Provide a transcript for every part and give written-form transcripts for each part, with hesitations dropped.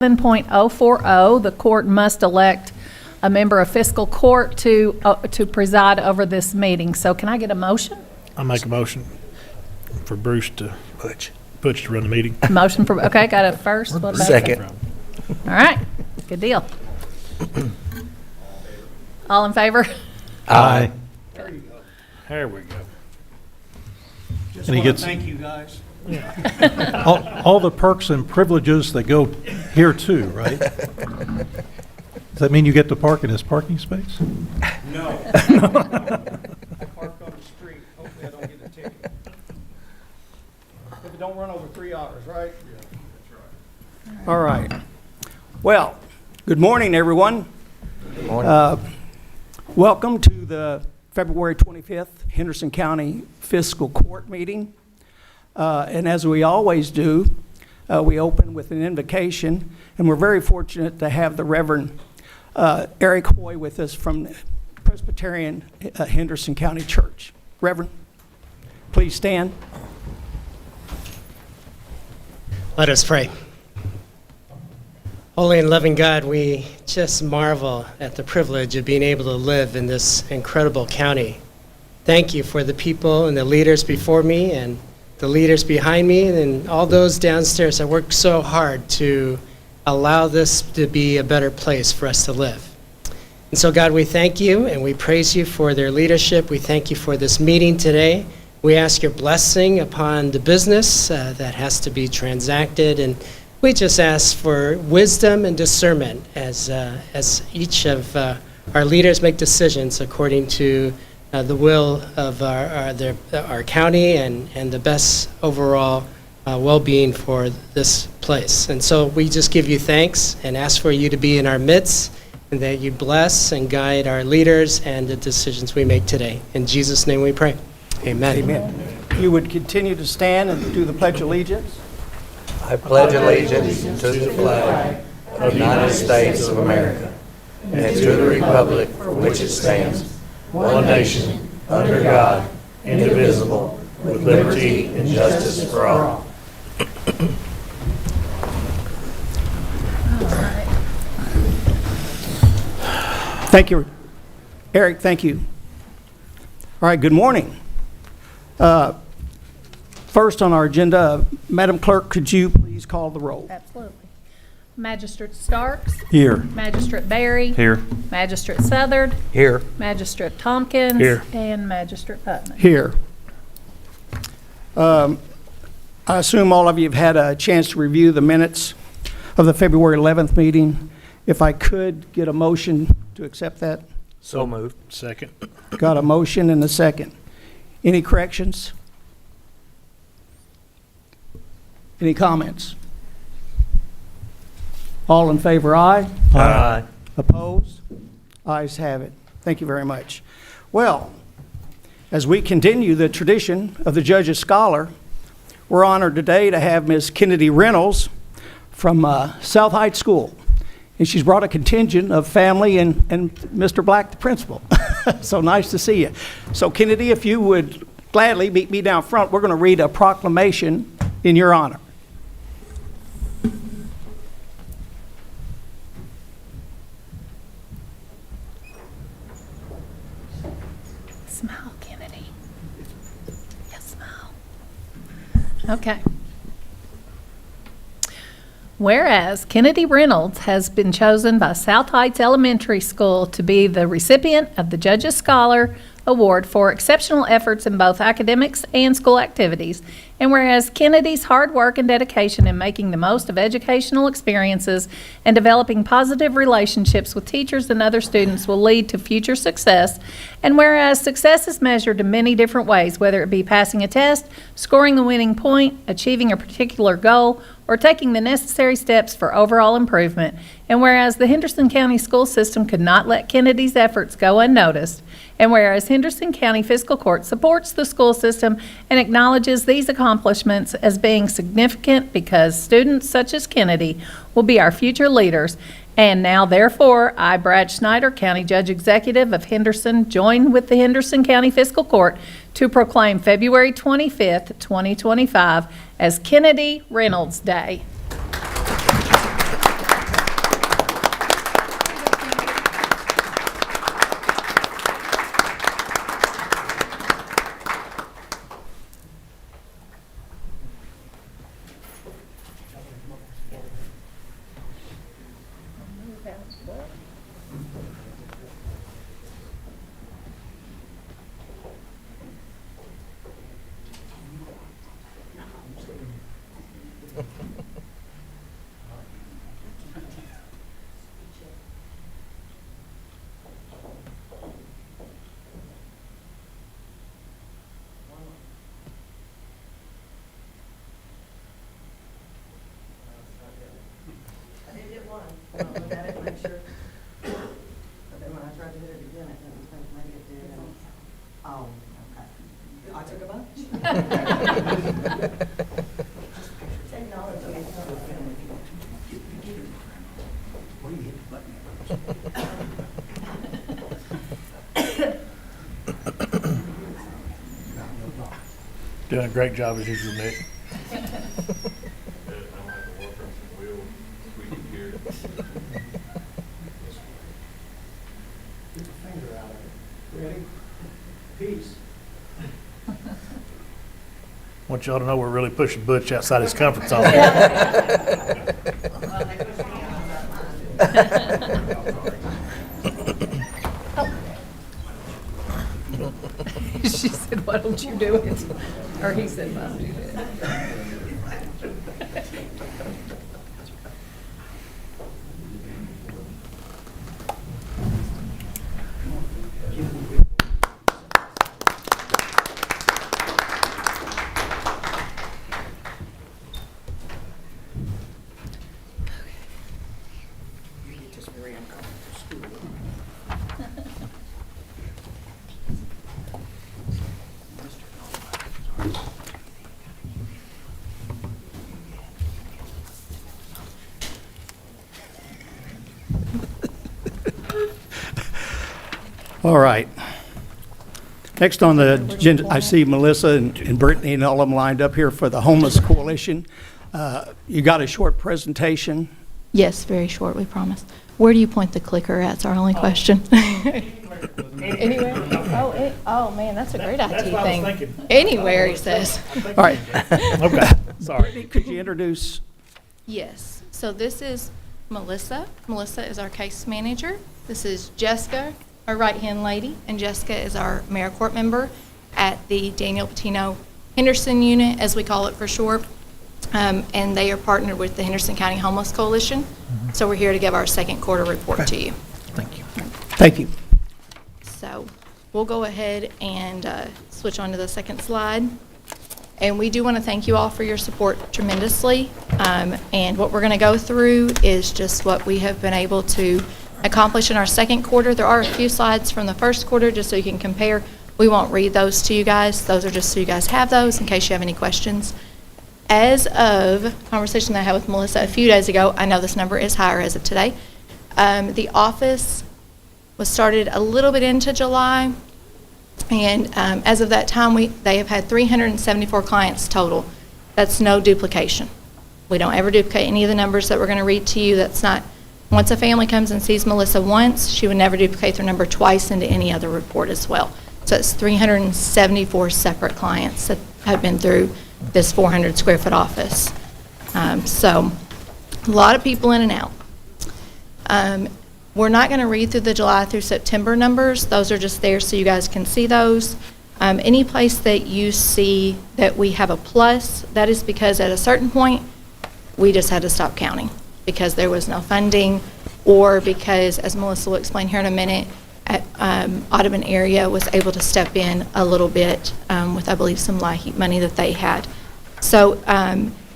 7.040, the court must elect a member of fiscal court to preside over this meeting. So can I get a motion? I make a motion for Bruce to Butch to run the meeting. Motion for, okay, got a first. What about Second. All right, good deal. All in favor? Aye. There we go. And he gets Thank you, guys. all the perks and privileges that go here too, right? Does that mean you get to park in his parking space? No. I parked on the street. Hopefully I don't get a ticket. If it don't run over 3 hours, right? Yeah, that's right. All right. Well, good morning, everyone. Good morning. Welcome to the February 25th Henderson County Fiscal Court meeting. And as we always do, we open with an invocation, and we're very fortunate to have the Reverend Eric Hoy with us from Presbyterian Henderson County Church. Reverend, please stand. Let us pray. Holy and loving God, we just marvel at the privilege of being able to live in this incredible county. Thank you for the people and the leaders before me and the leaders behind me and all those downstairs that worked so hard to allow this to be a better place for us to live. And so, God, we thank you and we praise you for their leadership. We thank you for this meeting today. We ask your blessing upon the business that has to be transacted, and we just ask for wisdom and discernment as each of our leaders make decisions according to the will of our county and the best overall well-being for this place. And so we just give you thanks and ask for you to be in our midst and that you bless and guide our leaders and the decisions we make today. In Jesus' name we pray. Amen. Amen. You would continue to stand and do the Pledge of Allegiance. I pledge allegiance to the flag of the United States of America and to the republic for which it stands, one nation, under God, indivisible, with liberty and justice for all. Thank you, Eric. Thank you. All right, good morning. First on our agenda, Madam Clerk, could you please call the roll? Absolutely. Magistrate Starks. Here. Magistrate Barry. Here. Magistrate Southard. Here. Magistrate Tompkins. Here. And Magistrate Putnam. Here. I assume all of you have had a chance to review the minutes of the February 11th meeting. If I could get a motion to accept that. So moved. Second. Got a motion and a second. Any corrections? Any comments? All in favor, aye. Aye. Opposed? Ayes have it. Thank you very much. Well, as we continue the tradition of the Judge's Scholar, we're honored today to have Ms. Kennedy Reynolds from South Heights School. And she's brought a contingent of family and Mr. Black, the principal. So nice to see you. So Kennedy, if you would gladly meet me down front, we're going to read a proclamation in your honor. Smile, Kennedy. Yes, smile. Okay. Whereas Kennedy Reynolds has been chosen by South Heights Elementary School to be the recipient of the Judge's Scholar Award for exceptional efforts in both academics and school activities, and whereas Kennedy's hard work and dedication in making the most of educational experiences and developing positive relationships with teachers and other students will lead to future success, and whereas success is measured in many different ways, whether it be passing a test, scoring the winning point, achieving a particular goal, or taking the necessary steps for overall improvement, and whereas the Henderson County school system could not let Kennedy's efforts go unnoticed, and whereas Henderson County Fiscal Court supports the school system and acknowledges these accomplishments as being significant because students such as Kennedy will be our future leaders. And now, therefore, I, Brad Schneider, County Judge Executive of Henderson, join with the Henderson County Fiscal Court to proclaim February 25th, 2025 as Kennedy Reynolds Day. Look at it, make sure. But then when I tried to hit it again, it didn't think maybe it did. And oh, okay. I took a bunch. Take knowledge of it. Doing a great job as usual, Nick. Get the finger out of it. Ready? Peace. Want y'all to know we're really pushing Butch outside his comfort zone. She said, why don't you do it? Or he said, why don't you do it? All right. Next on the agenda, I see Melissa and Brittany and all of them lined up here for the Homeless Coalition. You got a short presentation. Yes, very short, we promise. Where do you point the clicker at? It's our only question. Anywhere? Oh, man, that's a great IT That's what I was thing. thinking. Anywhere, he says. All right. Okay, sorry. Brittany, could you introduce? Yes, so this is Melissa. Melissa is our case manager. This is Jessica, our right-hand lady, and Jessica is our AmeriCorps member at the Daniel Patino Henderson unit, as we call it for short. And they are partnered with the Henderson County Homeless Coalition. So we're here to give our second quarter report to you. Thank you. Thank you. So we'll go ahead and switch on to the second slide. And we do want to thank you all for your support tremendously. And what we're going to go through is just what we have been able to accomplish in our second quarter. There are a few slides from the first quarter just so you can compare. We won't read those to you guys. Those are just so you guys have those in case you have any questions. As of a conversation that I had with Melissa a few days ago, I know this number is higher as of today. The office was started a little bit into July, and as of that time, they have had 374 clients total. That's no duplication. We don't ever duplicate any of the numbers that we're going to read to you. That's not, once a family comes and sees Melissa once, she would never duplicate their number twice into any other report as well. So it's 374 separate clients that have been through this 400 square foot office. So a lot of people in and out. We're not going to read through the July through September numbers. Those are just there so you guys can see those. Any place that you see that we have a plus, that is because at a certain point, we just had to stop counting because there was no funding, or because, as Melissa will explain here in a minute, Audubon area was able to step in a little bit with, I believe, some LIHEAP money that they had. So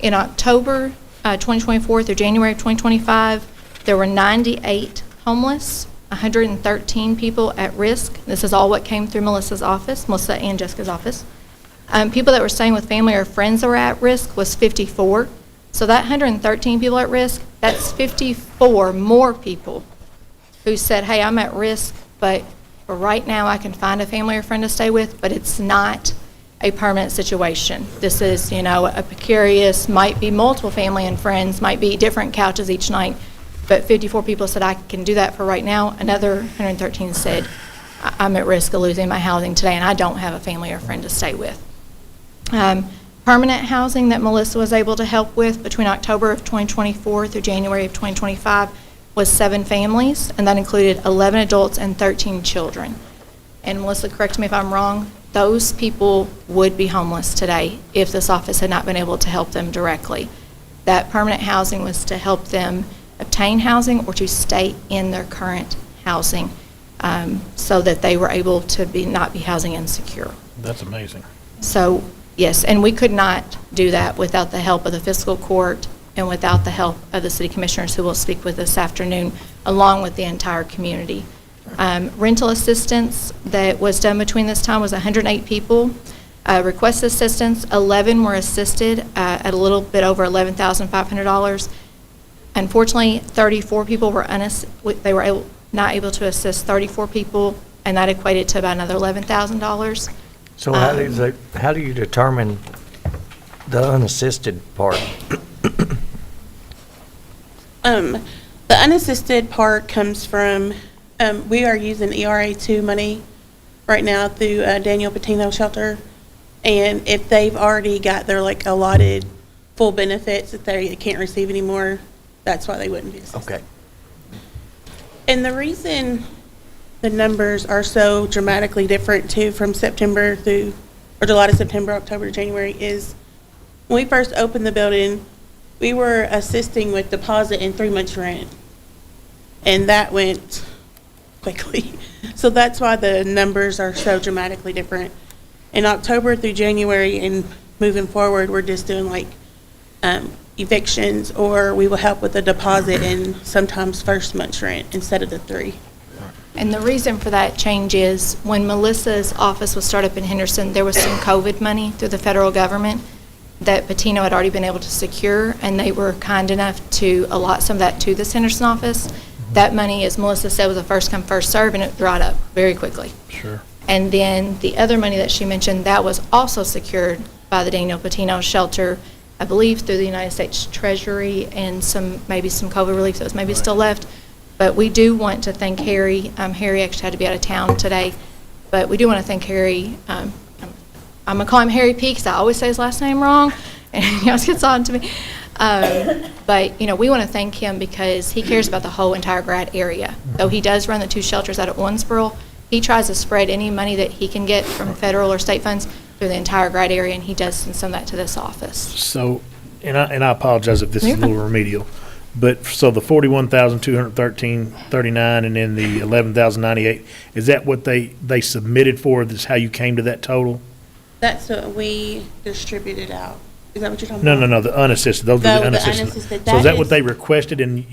in October 2024 through January of 2025, there were 98 homeless, 113 people at risk. This is all what came through Melissa's office, Melissa and Jessica's office. People that were staying with family or friends that were at risk was 54. So that 113 people at risk, that's 54 more people who said, hey, I'm at risk, but for right now I can find a family or friend to stay with, but it's not a permanent situation. This is, a precarious, might be multiple family and friends, might be different couches each night, but 54 people said I can do that for right now. Another 113 said I'm at risk of losing my housing today and I don't have a family or friend to stay with. Permanent housing that Melissa was able to help with between October of 2024 through January of 2025 was 7 families, and that included 11 adults and 13 children. And Melissa, correct me if I'm wrong, those people would be homeless today if this office had not been able to help them directly. That permanent housing was to help them obtain housing or to stay in their current housing so that they were able to not be housing insecure. That's amazing. So, yes, and we could not do that without the help of the fiscal court and without the help of the city commissioners who will speak with this afternoon, along with the entire community. Rental assistance that was done between this time was 108 people. Request assistance, 11 were assisted at a little bit over $11,500. Unfortunately, 34 people were not able to assist 34 people, and that equated to about another $11,000. So how do you determine the unassisted part? The unassisted part comes from, we are using ERA2 money right now through Daniel Patino Shelter. And if they've already got their like allotted full benefits that they can't receive anymore, that's why they wouldn't be assisted. Okay. And the reason the numbers are so dramatically different too from September through, or July to September, October to January, is when we first opened the building, we were assisting with deposit and 3 months rent. And that went quickly. So that's why the numbers are so dramatically different. In October through January and moving forward, we're just doing like evictions, or we will help with the deposit and sometimes first month's rent instead of the 3. And the reason for that change is when Melissa's office was started up in Henderson, there was some COVID money through the federal government that Patino had already been able to secure, and they were kind enough to allot some of that to this Henderson office. That money, as Melissa said, was a first come, first serve, and it dried up very quickly. Sure. And then the other money that she mentioned, that was also secured by the Daniel Patino Shelter, I believe through the United States Treasury, and maybe some COVID relief that was maybe still left. But we do want to thank Harry. Harry actually had to be out of town today, but we do want to thank Harry. I'm going to call him Harry P because I always say his last name wrong, and he always gets on to me. But, we want to thank him because he cares about the whole entire grad area. Though he does run the 2 shelters out at Owensboro, he tries to spread any money that he can get from federal or state funds through the entire grad area, and he does send some of that to this office. So, and I apologize if this is You're a little fine. remedial, but so the 41,213.39 and then the 11,098, is that what they submitted for? This how you came to that total? That's what we distributed out. Is that what you're talking No, about? no, the unassisted. Those are No, the the unassisted. unassisted, So is that that what is- they requested, and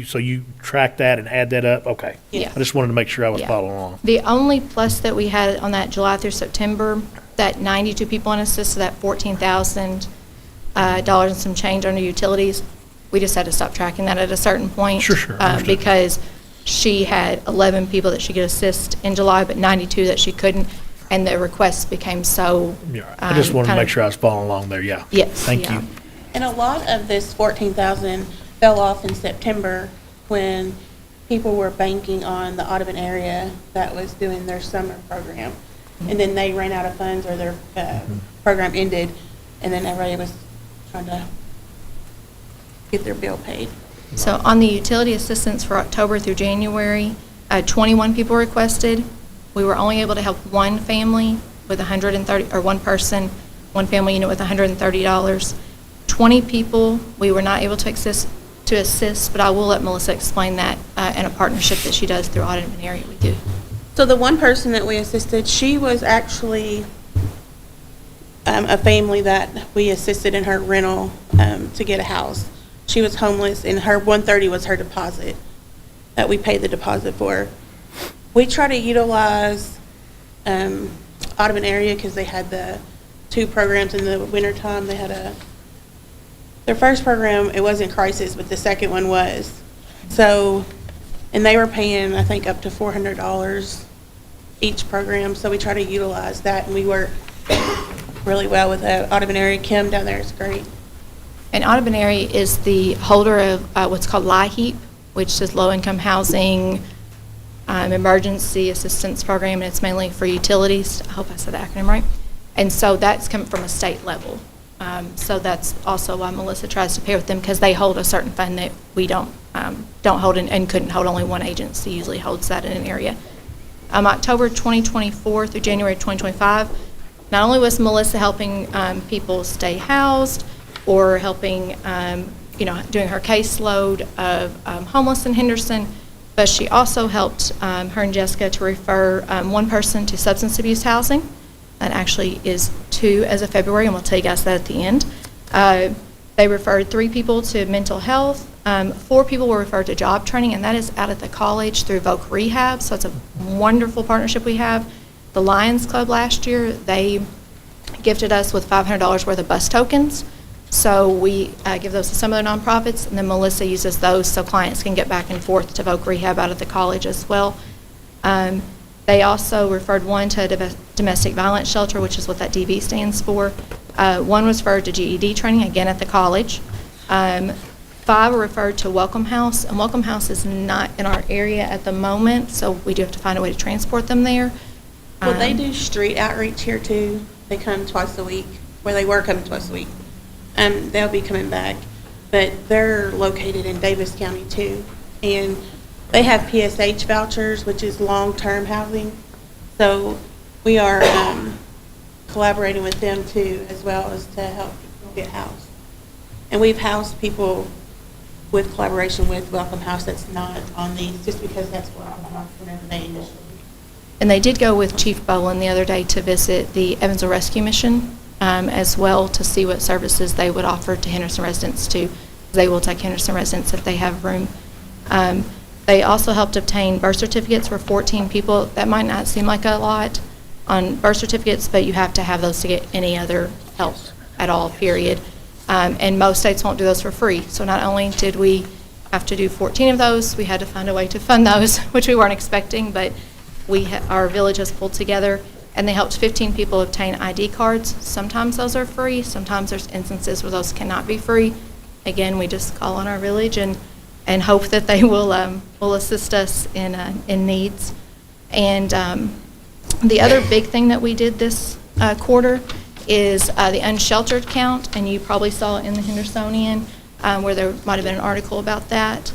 so you track that and add that up? Okay. Yeah. I just wanted to make sure I was Yeah. following along. The only plus that we had on that July through September, that 92 people unassisted, that $14,000 and some change under utilities, we just had to stop tracking that at a certain point. Sure, understood. Because she had 11 people that she could assist in July, but 92 that she couldn't, and the requests became so. Yeah, I just wanted to kind make of- sure I was following along there, yeah. Yes, Thank yeah. you. And a lot of this 14,000 fell off in September when people were banking on the Audubon area that was doing their summer program. And then they ran out of funds, or their program ended, and then everybody was trying to get their bill paid. So on the utility assistance for October through January, 21 people requested. We were only able to help one family with 130, or one person, one family unit with $130. 20 people we were not able to assist, but I will let Melissa explain that in a partnership that she does through Audubon area we do. So the one person that we assisted, she was actually a family that we assisted in her rental to get a house. She was homeless, and her 130 was her deposit that we paid the deposit for. We try to utilize Audubon area because they had the 2 programs in the wintertime. They had their first program, it wasn't crisis, but the second one was. So, and they were paying, I think, up to $400 each program. So we try to utilize that, and we work really well with the Audubon area. Kim down there is great. And Audubon area is the holder of what's called LIHEAP, which is low-income housing emergency assistance program, and it's mainly for utilities. I hope I said the acronym right. And so that's coming from a state level. So that's also why Melissa tries to pair with them, because they hold a certain fund that we don't hold and couldn't hold. Only one agency usually holds that in an area. October 2024 through January 2025, not only was Melissa helping people stay housed or helping, doing her caseload of homeless in Henderson, but she also helped her and Jessica to refer one person to substance abuse housing. That actually is 2 as of February, and we'll tell you guys that at the end. They referred 3 people to mental health. 4 people were referred to job training, and that is out at the college through Voc Rehab. So it's a wonderful partnership we have. The Lions Club last year, they gifted us with $500 worth of bus tokens. So we give those to some of the nonprofits, and then Melissa uses those so clients can get back and forth to Voc Rehab out at the college as well. They also referred 1 to a domestic violence shelter, which is what that DV stands for. 1 was referred to GED training, again at the college. 5 were referred to Welcome House, and Welcome House is not in our area at the moment, so we do have to find a way to transport them there. Well, they do street outreach here too. They come twice a week, where they were coming twice a week. They'll be coming back, but they're located in Davis County too. And they have PSH vouchers, which is long-term housing. So we are collaborating with them too, as well as to help people get housed. And we've housed people with collaboration with Welcome House that's not on these, just because that's Welcome House whenever they initially. And they did go with Chief Boland the other day to visit the Evansville Rescue Mission as well, to see what services they would offer to Henderson residents too. They will take Henderson residents if they have room. They also helped obtain birth certificates for 14 people. That might not seem like a lot on birth certificates, but you have to have those to get any other help at all, period. And most states won't do those for free. So not only did we have to do 14 of those, we had to find a way to fund those, which we weren't expecting, but our village has pulled together, and they helped 15 people obtain ID cards. Sometimes those are free. Sometimes there's instances where those cannot be free. Again, we just call on our village and hope that they will assist us in needs. And the other big thing that we did this quarter is the unsheltered count, and you probably saw in the Hendersonian where there might have been an article about that.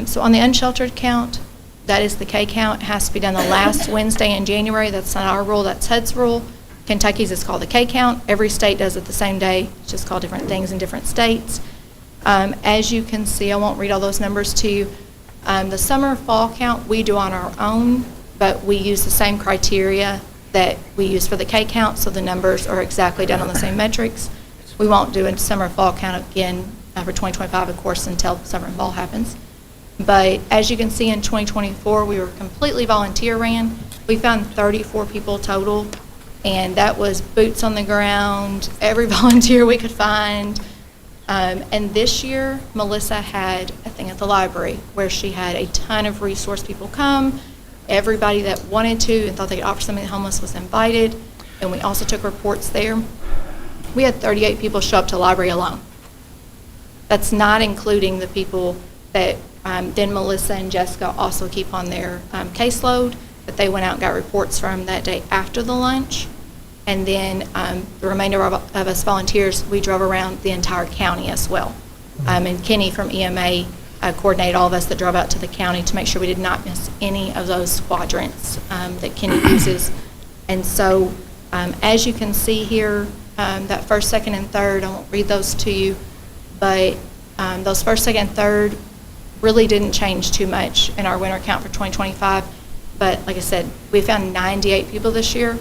So on the unsheltered count, that is the K count. It has to be done the last Wednesday in January. That's not our rule, that's HUD's rule. Kentucky's is called the K count. Every state does it the same day. It's just called different things in different states. As you can see, I won't read all those numbers to you. The summer fall count we do on our own, but we use the same criteria that we use for the K count, so the numbers are exactly done on the same metrics. We won't do a summer fall count again for 2025, of course, until summer and fall happens. But as you can see, in 2024, we were completely volunteer ran. We found 34 people total, and that was boots on the ground, every volunteer we could find. And this year, Melissa had a thing at the library where she had a ton of resource people come. Everybody that wanted to and thought they could offer something to the homeless was invited, and we also took reports there. We had 38 people show up to the library alone. That's not including the people that then Melissa and Jessica also keep on their caseload, that they went out and got reports from that day after the lunch. And then the remainder of us volunteers, we drove around the entire county as well. And Kenny from EMA coordinated all of us that drove out to the county to make sure we did not miss any of those quadrants that Kenny uses. And so as you can see here, that first, second, and third, I won't read those to you, but those first, second, and third really didn't change too much in our winter count for 2025. But like I said, we found 98 people this year.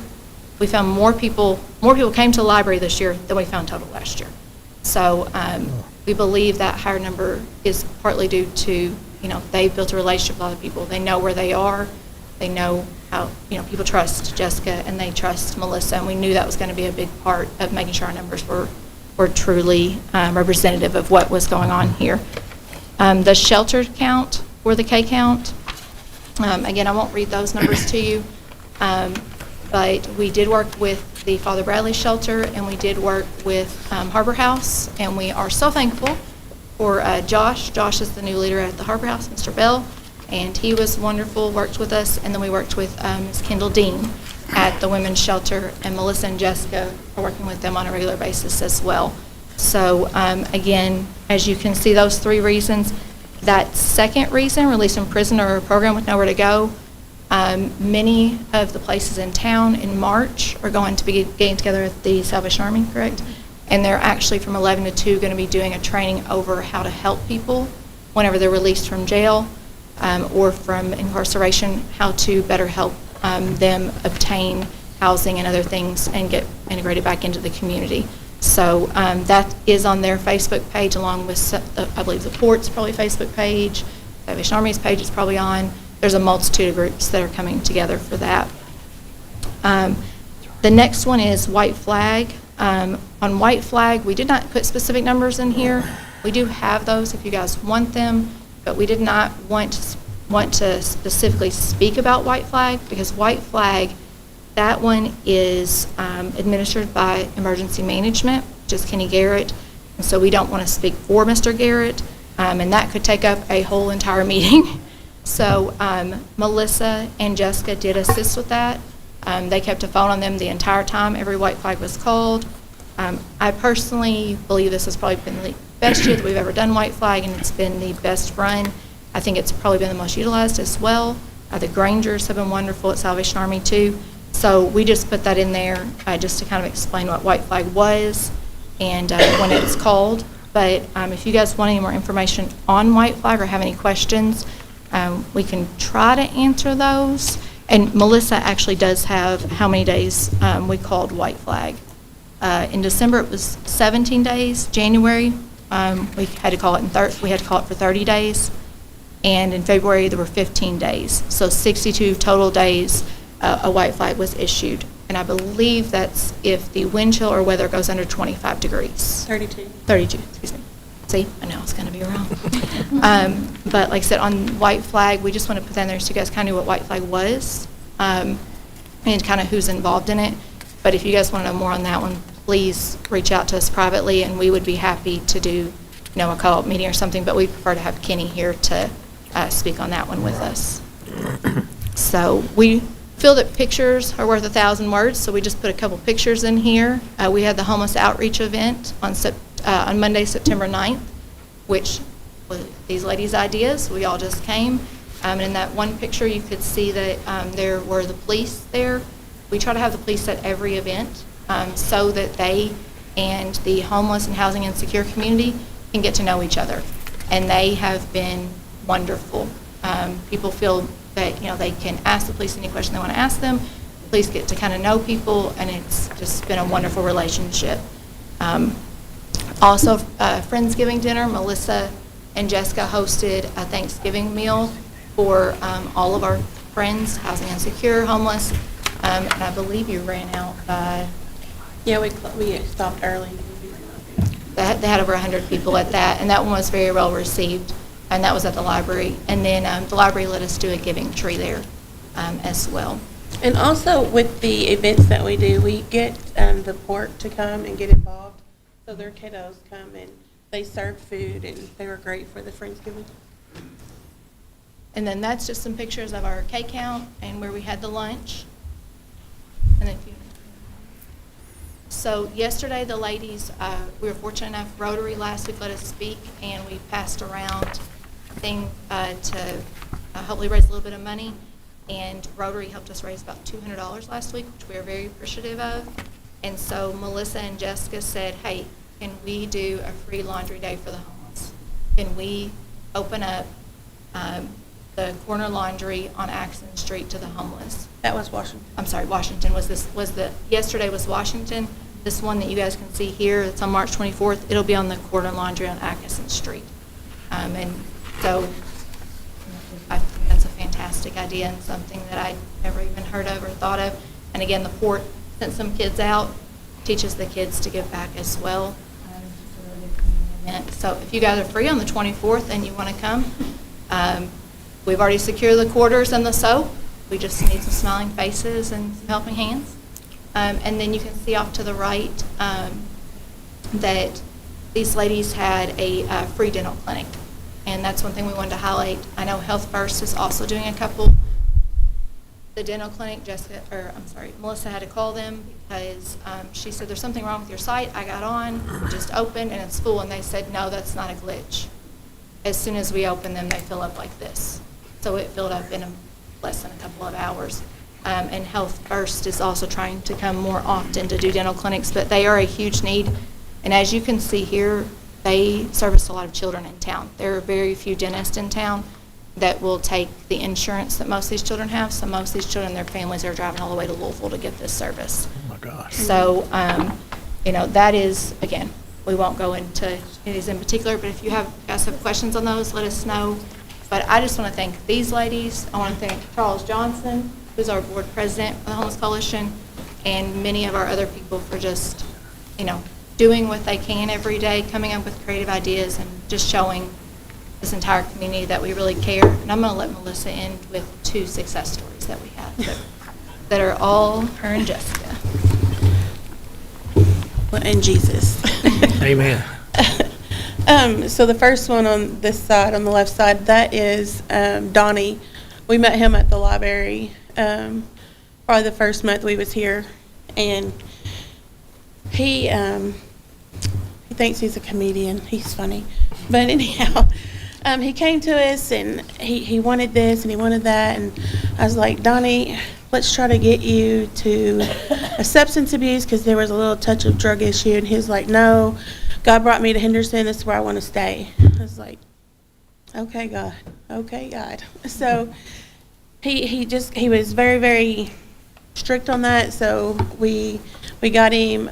We found more people came to the library this year than we found total last year. So we believe that higher number is partly due to, they've built a relationship with other people. They know where they are. They know how, people trust Jessica and they trust Melissa. And we knew that was going to be a big part of making sure our numbers were truly representative of what was going on here. The sheltered count or the K count, again, I won't read those numbers to you. But we did work with the Father Bradley Shelter, and we did work with Harbor House, and we are so thankful for Josh. Josh is the new leader at the Harbor House, Mr. Bell, and he was wonderful, worked with us, and then we worked with Ms. Kendall Dean at the Women's Shelter, and Melissa and Jessica are working with them on a regular basis as well. So again, as you can see, those 3 reasons. That second reason, release from prison or a program with nowhere to go, many of the places in town in March are going to be getting together at the Salvation Army, correct? And they're actually from 11 to 2 going to be doing a training over how to help people whenever they're released from jail or from incarceration, how to better help them obtain housing and other things and get integrated back into the community. So that is on their Facebook page, along with, I believe, the Port's probably Facebook page, Salvation Army's page is probably on. There's a multitude of groups that are coming together for that. The next one is White Flag. On White Flag, we did not put specific numbers in here. We do have those if you guys want them, but we did not want to specifically speak about White Flag, because White Flag, that one is administered by Emergency Management, which is Kenny Garrett, and so we don't want to speak for Mr. Garrett, and that could take up a whole entire meeting. So Melissa and Jessica did assist with that. They kept a phone on them the entire time every White Flag was called. I personally believe this has probably been the best year that we've ever done White Flag, and it's been the best run. I think it's probably been the most utilized as well. The Grangers have been wonderful at Salvation Army too. So we just put that in there just to kind of explain what White Flag was and when it's called. But if you guys want any more information on White Flag or have any questions, we can try to answer those. And Melissa actually does have how many days we called White Flag. In December, it was 17 days. January, we had to call it for 30 days. And in February, there were 15 days. So 62 total days a White Flag was issued. And I believe that's if the wind chill or weather goes under 25 degrees. 32. 32, excuse me. See, I know it's going to be wrong. But like I said, on White Flag, we just want to put that in there so you guys kind of knew what White Flag was and kind of who's involved in it. But if you guys want to know more on that one, please reach out to us privately, and we would be happy to do, a co-op meeting or something. But we prefer to have Kenny here to speak on that one with us. So we feel that pictures are worth 1,000 words, so we just put a couple pictures in here. We had the homeless outreach event on Monday, September 9th, which was these ladies' ideas. We all just came. And in that one picture, you could see that there were the police there. We try to have the police at every event so that they and the homeless and housing insecure community can get to know each other. And they have been wonderful. People feel that, they can ask the police any question they want to ask them. The police get to kind of know people, and it's just been a wonderful relationship. Also, Friendsgiving dinner, Melissa and Jessica hosted a Thanksgiving meal for all of our friends, housing insecure, homeless, and I believe you ran out by... Yeah, we stopped early. They had over 100 people at that, and that one was very well received, and that was at the library. And then the library let us do a giving tree there as well. And also with the events that we do, we get the port to come and get involved. So their kiddos come and they serve food, and they were great for the Friendsgiving. And then that's just some pictures of our K count and where we had the lunch. And then so yesterday, the ladies, we were fortunate enough, Rotary last week let us speak, and we passed around a thing to hopefully raise a little bit of money. And Rotary helped us raise about $200 last week, which we are very appreciative of. And so Melissa and Jessica said, hey, can we do a free laundry day for the homeless? Can we open up the corner laundry on Axon Street to the homeless? That was Washington. I'm sorry, Washington yesterday was Washington. This one that you guys can see here, it's on March 24th. It'll be on the corner laundry on Atkinson Street. And so I think that's a fantastic idea and something that I never even heard of or thought of. And again, the port sent some kids out, teaches the kids to give back as well. So if you guys are free on the 24th and you want to come, we've already secured the quarters and the soap. We just need some smiling faces and some helping hands. And then you can see off to the right that these ladies had a free dental clinic. And that's one thing we wanted to highlight. I know Health First is also doing a couple. The dental clinic, Melissa had to call them because she said, there's something wrong with your site. I got on, just opened, and it's full. And they said, no, that's not a glitch. As soon as we open them, they fill up like this. So it filled up in less than a couple of hours. And Health First is also trying to come more often to do dental clinics, but they are a huge need. And as you can see here, they service a lot of children in town. There are very few dentists in town that will take the insurance that most of these children have. So most of these children and their families are driving all the way to Louisville to get this service. Oh, my gosh. So that is, again, we won't go into these in particular, but if you guys have questions on those, let us know. But I just want to thank these ladies. I want to thank Charles Johnson, who's our board president of the Homeless Coalition, and many of our other people for just, doing what they can every day, coming up with creative ideas, and just showing this entire community that we really care. And I'm going to let Melissa end with 2 success stories that we have that are all her and Jessica. Well, and Jesus. Amen. So the first one on this side, on the left side, that is Donnie. We met him at the library probably the first month we was here, and he thinks he's a comedian. He's funny. But anyhow, he came to us, and he wanted this and he wanted that, and I was like, Donnie, let's try to get you to a substance abuse, because there was a little touch of drug issue. And he was like, no, God brought me to Henderson. This is where I want to stay. I was like, okay, God. Okay, God. So he was very, very strict on that. So we got him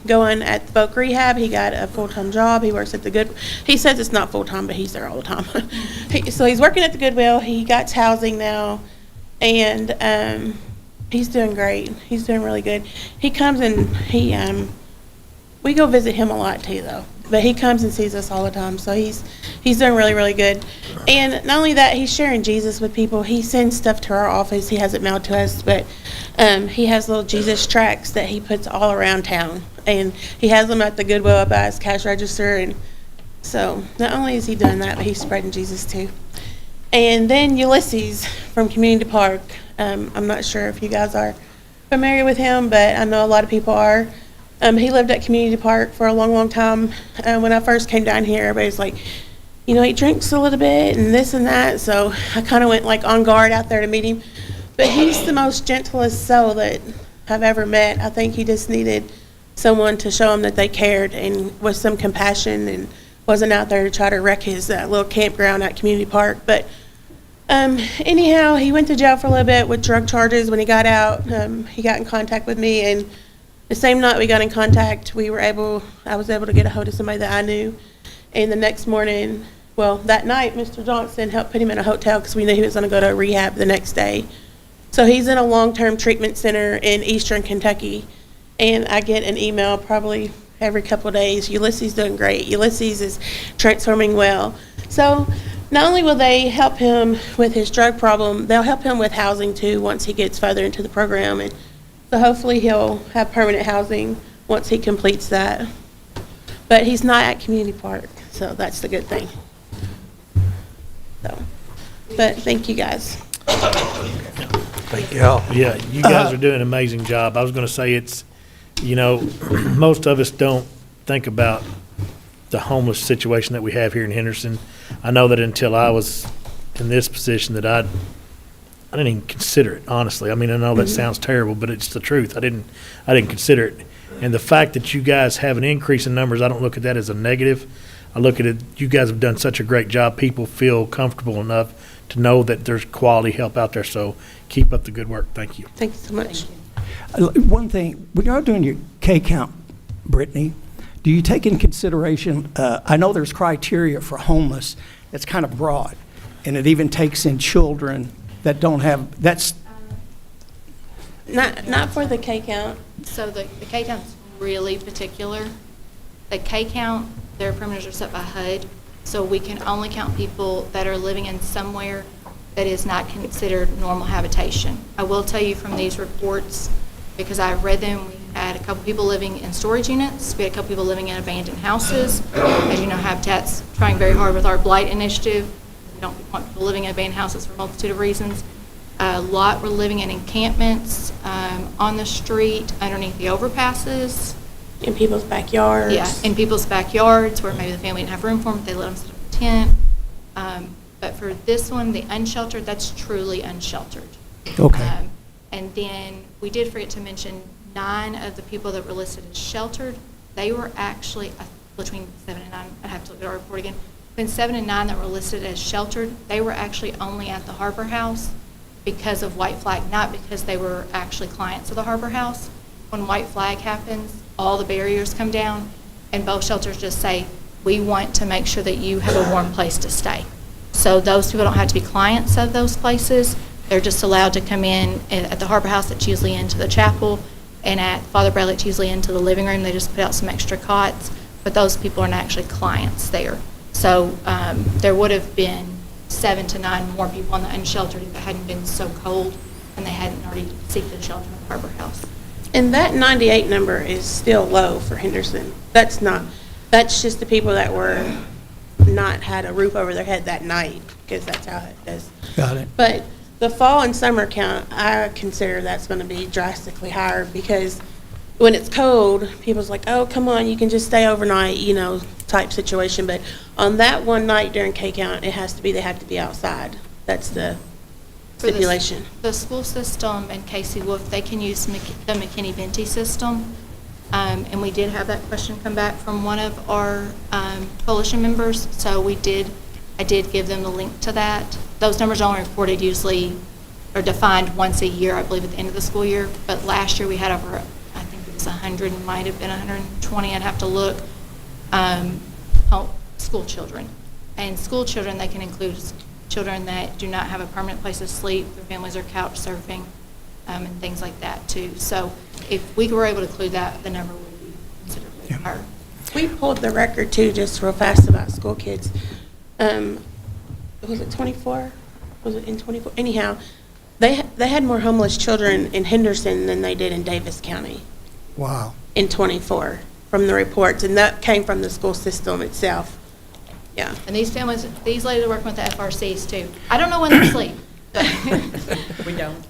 going at Folk Rehab. He got a full-time job. He works at the Goodwill. He says it's not full-time, but he's there all the time. So he's working at the Goodwill. He got housing now. And he's doing great. He's doing really good. He comes and we go visit him a lot too, though. But he comes and sees us all the time. So he's doing really, really good. And not only that, he's sharing Jesus with people. He sends stuff to our office. He has it mailed to us, but he has little Jesus tracts that he puts all around town. And he has them at the Goodwill up at his cash register. And so not only is he doing that, but he's spreading Jesus too. And then Ulysses from Community Park. I'm not sure if you guys are familiar with him, but I know a lot of people are. He lived at Community Park for a long, long time. When I first came down here, everybody was like, he drinks a little bit and this and that. So I kind of went on guard out there to meet him. But he's the most gentlest soul that I've ever met. I think he just needed someone to show him that they cared and with some compassion, and wasn't out there to try to wreck his little campground at Community Park. But anyhow, he went to jail for a little bit with drug charges. When he got out, he got in contact with me, and the same night we got in contact, I was able to get a hold of somebody that I knew. And the next morning, that night, Mr. Johnson helped put him in a hotel because we knew he was going to go to rehab the next day. So he's in a long-term treatment center in eastern Kentucky, and I get an email probably every couple of days, Ulysses doing great. Ulysses is transforming well. So not only will they help him with his drug problem, they'll help him with housing too once he gets further into the program. And so hopefully he'll have permanent housing once he completes that. But he's not at Community Park, so that's the good thing. So, but thank you guys. Thank y'all. Yeah, you guys are doing an amazing job. I was going to say most of us don't think about the homeless situation that we have here in Henderson. I know that until I was in this position that I didn't even consider it, honestly. I mean, I know that sounds terrible, but it's the truth. I didn't consider it. And the fact that you guys have an increase in numbers, I don't look at that as a negative. I look at it, you guys have done such a great job. People feel comfortable enough to know that there's quality help out there. So keep up the good work. Thank you. Thank you so much. One thing, when you're doing your K count, Brittany, do you take in consideration, I know there's criteria for homeless that's kind of broad, and it even takes in children that don't have, that's... Not for the K count. So the K count's really particular. The K count, their parameters are set by HUD, so we can only count people that are living in somewhere that is not considered normal habitation. I will tell you from these reports, because I've read them, we had a couple people living in storage units, we had a couple people living in abandoned houses. As you know, Habitat's trying very hard with our blight initiative. We don't want people living in abandoned houses for a multitude of reasons. A lot were living in encampments, on the street, underneath the overpasses. In people's backyards. Yeah, in people's backyards where maybe the family didn't have room for them, but they let them set up a tent. But for this one, the unsheltered, that's truly unsheltered. Okay. And then we did forget to mention 9 of the people that were listed as sheltered, they were actually, between 7 and 9, I'd have to look at our report again, between 7 and 9 that were listed as sheltered, they were actually only at the Harbor House because of White Flag, not because they were actually clients of the Harbor House. When White Flag happens, all the barriers come down, and both shelters just say, we want to make sure that you have a warm place to stay. So those people don't have to be clients of those places. They're just allowed to come in at the Harbor House, that's usually into the chapel, and at Father Bradley, it's usually into the living room. They just put out some extra cots, but those people aren't actually clients there. So there would have been 7 to 9 more people on the unsheltered if it hadn't been so cold and they hadn't already seeked the shelter at the Harbor House. And that 98 number is still low for Henderson. That's just the people that were not had a roof over their head that night, because that's how it is. Got it. But the fall and summer count, I consider that's going to be drastically higher, because when it's cold, people's like, oh, come on, you can just stay overnight, type situation. But on that one night during K count, they have to be outside. That's the For the- stipulation. The school system and Casey Wolf, they can use the McKinney-Venti system. And we did have that question come back from one of our coalition members. So I did give them the link to that. Those numbers are only reported usually, or defined once a year, I believe, at the end of the school year. But last year we had over, I think it was 100, it might have been 120, I'd have to look, school children. And school children, they can include children that do not have a permanent place to sleep, their families are couch surfing, and things like that too. So if we were able to include that, the number would be considerably higher. We pulled the record too, just real fast, about school kids. Was it 24? Was it in 24? Anyhow, they had more homeless children in Henderson than they did in Davis County Wow. in 24 from the reports, and that came from the school system itself. Yeah. And these families, these ladies are working with the FRCs too. I don't know when they sleep. We don't.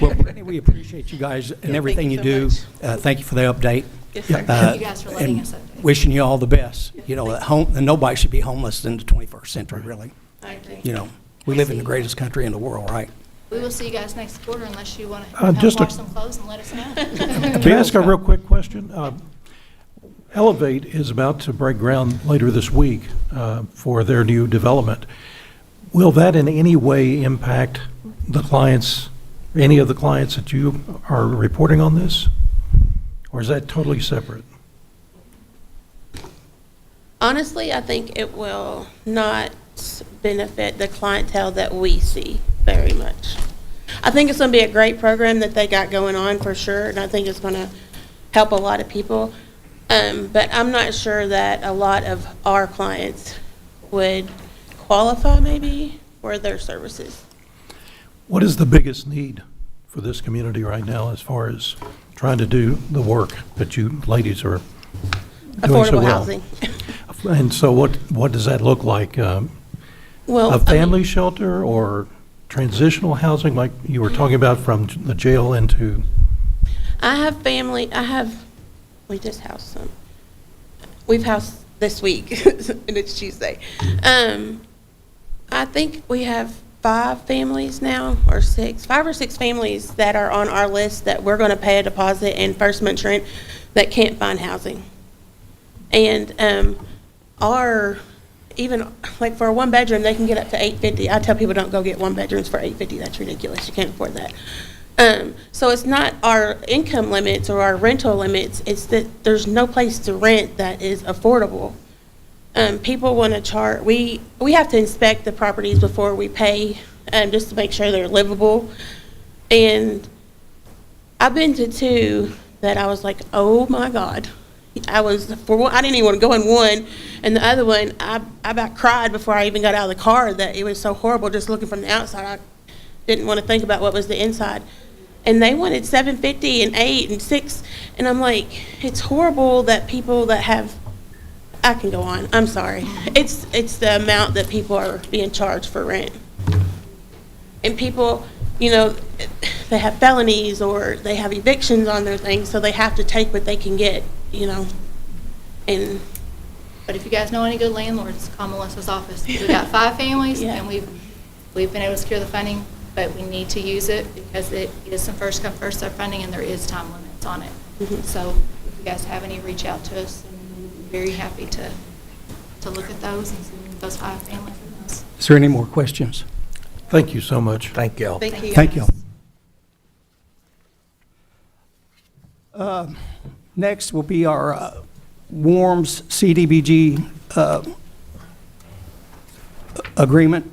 Well, Brittany, we appreciate you guys and everything you do. Thank you for the update. Yes, sir. Thank you guys for letting and us update. Wishing you all the best. And nobody should be homeless in the 21st century, really. I agree. We live in the greatest country in the world, right? We will see you guys next quarter unless you want to Uh, help just a- wash some clothes and let us know. Can I ask a real quick question? Elevate is about to break ground later this week for their new development. Will that in any way impact the clients, any of the clients that you are reporting on this? Or is that totally separate? Honestly, I think it will not benefit the clientele that we see very much. I think it's going to be a great program that they got going on for sure, and I think it's going to help a lot of people. But I'm not sure that a lot of our clients would qualify maybe for their services. What is the biggest need for this community right now as far as trying to do the work that you ladies are doing so Affordable well? housing. And so what does that look like? Well, A family shelter or transitional housing like you were talking about from the jail into? We just housed some. We've housed this week, and it's Tuesday. I think we have 5 families now, or 6, 5 or 6 families that are on our list that we're going to pay a deposit and first month's rent that can't find housing. And even like for a 1-bedroom, they can get up to $850. I tell people don't go get 1-bedrooms for $850. That's ridiculous. You can't afford that. So it's not our income limits or our rental limits. It's that there's no place to rent that is affordable. People want to charge. We have to inspect the properties before we pay, just to make sure they're livable. And I've been to 2 that I was like, oh my God. I didn't even want to go in one, and the other one, I about cried before I even got out of the car that it was so horrible just looking from the outside. I didn't want to think about what was the inside. And they wanted $750 and $8 and $6, and I'm like, it's horrible that people that have, I can go on, I'm sorry. It's the amount that people are being charged for rent. And people, they have felonies or they have evictions on their things, so they have to take what they can get, and But if you guys know any good landlords, call Melissa's office. We've got 5 families, Yeah. and we've been able to secure the funding, but we need to use it because it is some first come, first served funding, and there is time limits on it. So if you guys have any, reach out to us, and we'd be very happy to look at those and see those 5 families with us. Is there any more questions? Thank you so much. Thank y'all. thank you. Thank you. Next will be our WARMS CDBG agreement.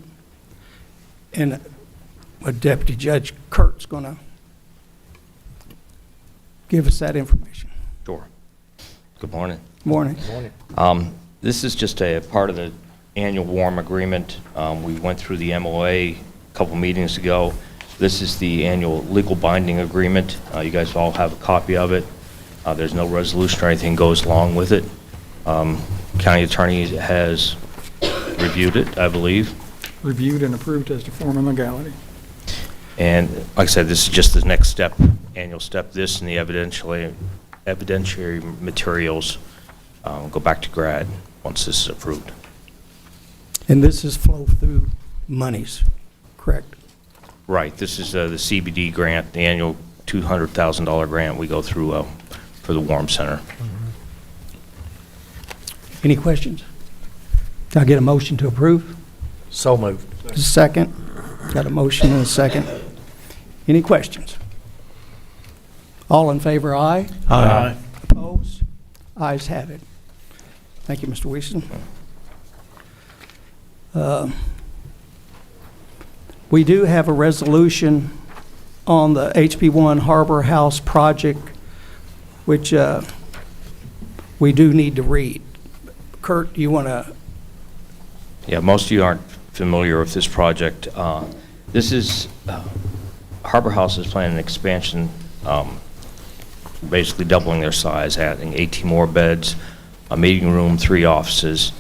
And Deputy Judge Kurt's going to give us that information. Sure. Good morning. Morning. This is just a part of the annual WARM agreement. We went through the MOA a couple meetings ago. This is the annual legal binding agreement. You guys all have a copy of it. There's no resolution or anything goes along with it. County attorney has reviewed it, I believe. Reviewed and approved as to form and legality. And like I said, this is just the next step, annual step. This and the evidentiary materials go back to grad once this is approved. And this is flow-through monies, correct? Right. This is the CBD grant, the annual $200,000 grant we go through for the Warm Center. Any questions? Can I get a motion to approve? So moved. Second. Got a motion and a second. Any questions? All in favor, aye. Aye. Opposed? Ayes have it. Thank you, Mr. Weeson. We do have a resolution on the HB1 Harbor House project, which we do need to read. Kurt, do you want to? Yeah, most of you aren't familiar with this project. This is, Harbor House is planning an expansion, basically doubling their size, adding 18 more beds, a meeting room, 3 offices.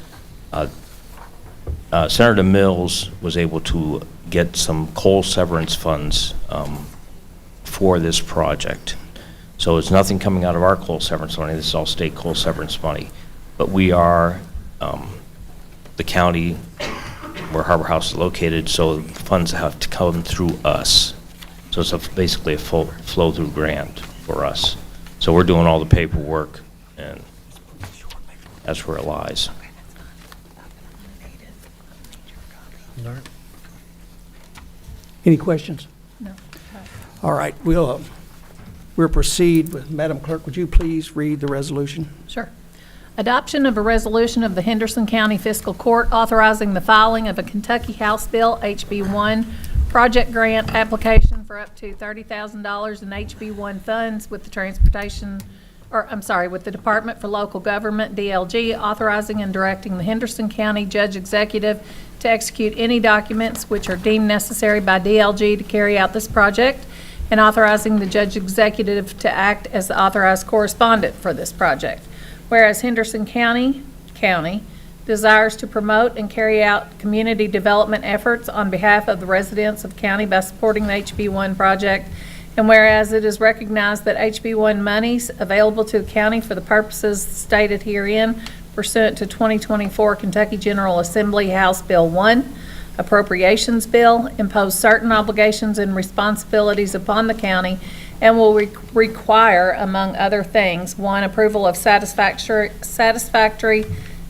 Senator Mills was able to get some coal severance funds for this project. So it's nothing coming out of our coal severance money. This is all state coal severance money. But we are the county where Harbor House is located, so the funds have to come through us. So it's basically a full flow-through grant for us. So we're doing all the paperwork, and that's where it lies. Any questions? No. All right, we'll proceed with, Madam Clerk, would you please read the resolution? Sure. Adoption of a resolution of the Henderson County Fiscal Court authorizing the filing of a Kentucky House Bill HB1 project grant application for up to $30,000 in HB1 funds with the with the Department for Local Government, DLG, authorizing and directing the Henderson County Judge Executive to execute any documents which are deemed necessary by DLG to carry out this project, and authorizing the Judge Executive to act as the authorized correspondent for this project. Whereas Henderson County desires to promote and carry out community development efforts on behalf of the residents of the county by supporting the HB1 project, and whereas it is recognized that HB1 monies available to the county for the purposes stated herein pursuant to 2024 Kentucky General Assembly House Bill 1 Appropriations Bill impose certain obligations and responsibilities upon the county and will require, among other things, 1, approval of satisfactory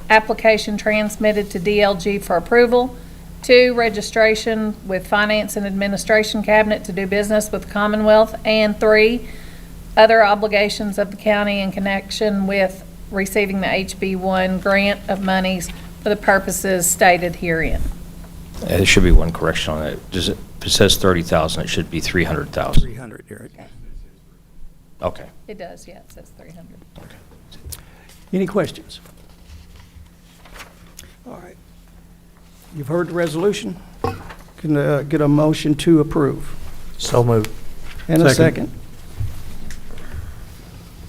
application transmitted to DLG for approval, 2, registration with Finance and Administration Cabinet to do business with the Commonwealth, and 3, other obligations of the county in connection with receiving the HB1 grant of monies for the purposes stated herein. There should be one correction on it. If it says 30,000, it should be 300,000. 300, Eric. Okay. It does, yeah, it says 300. Any questions? All right. You've heard the resolution. Can get a motion to approve? So moved. And a second.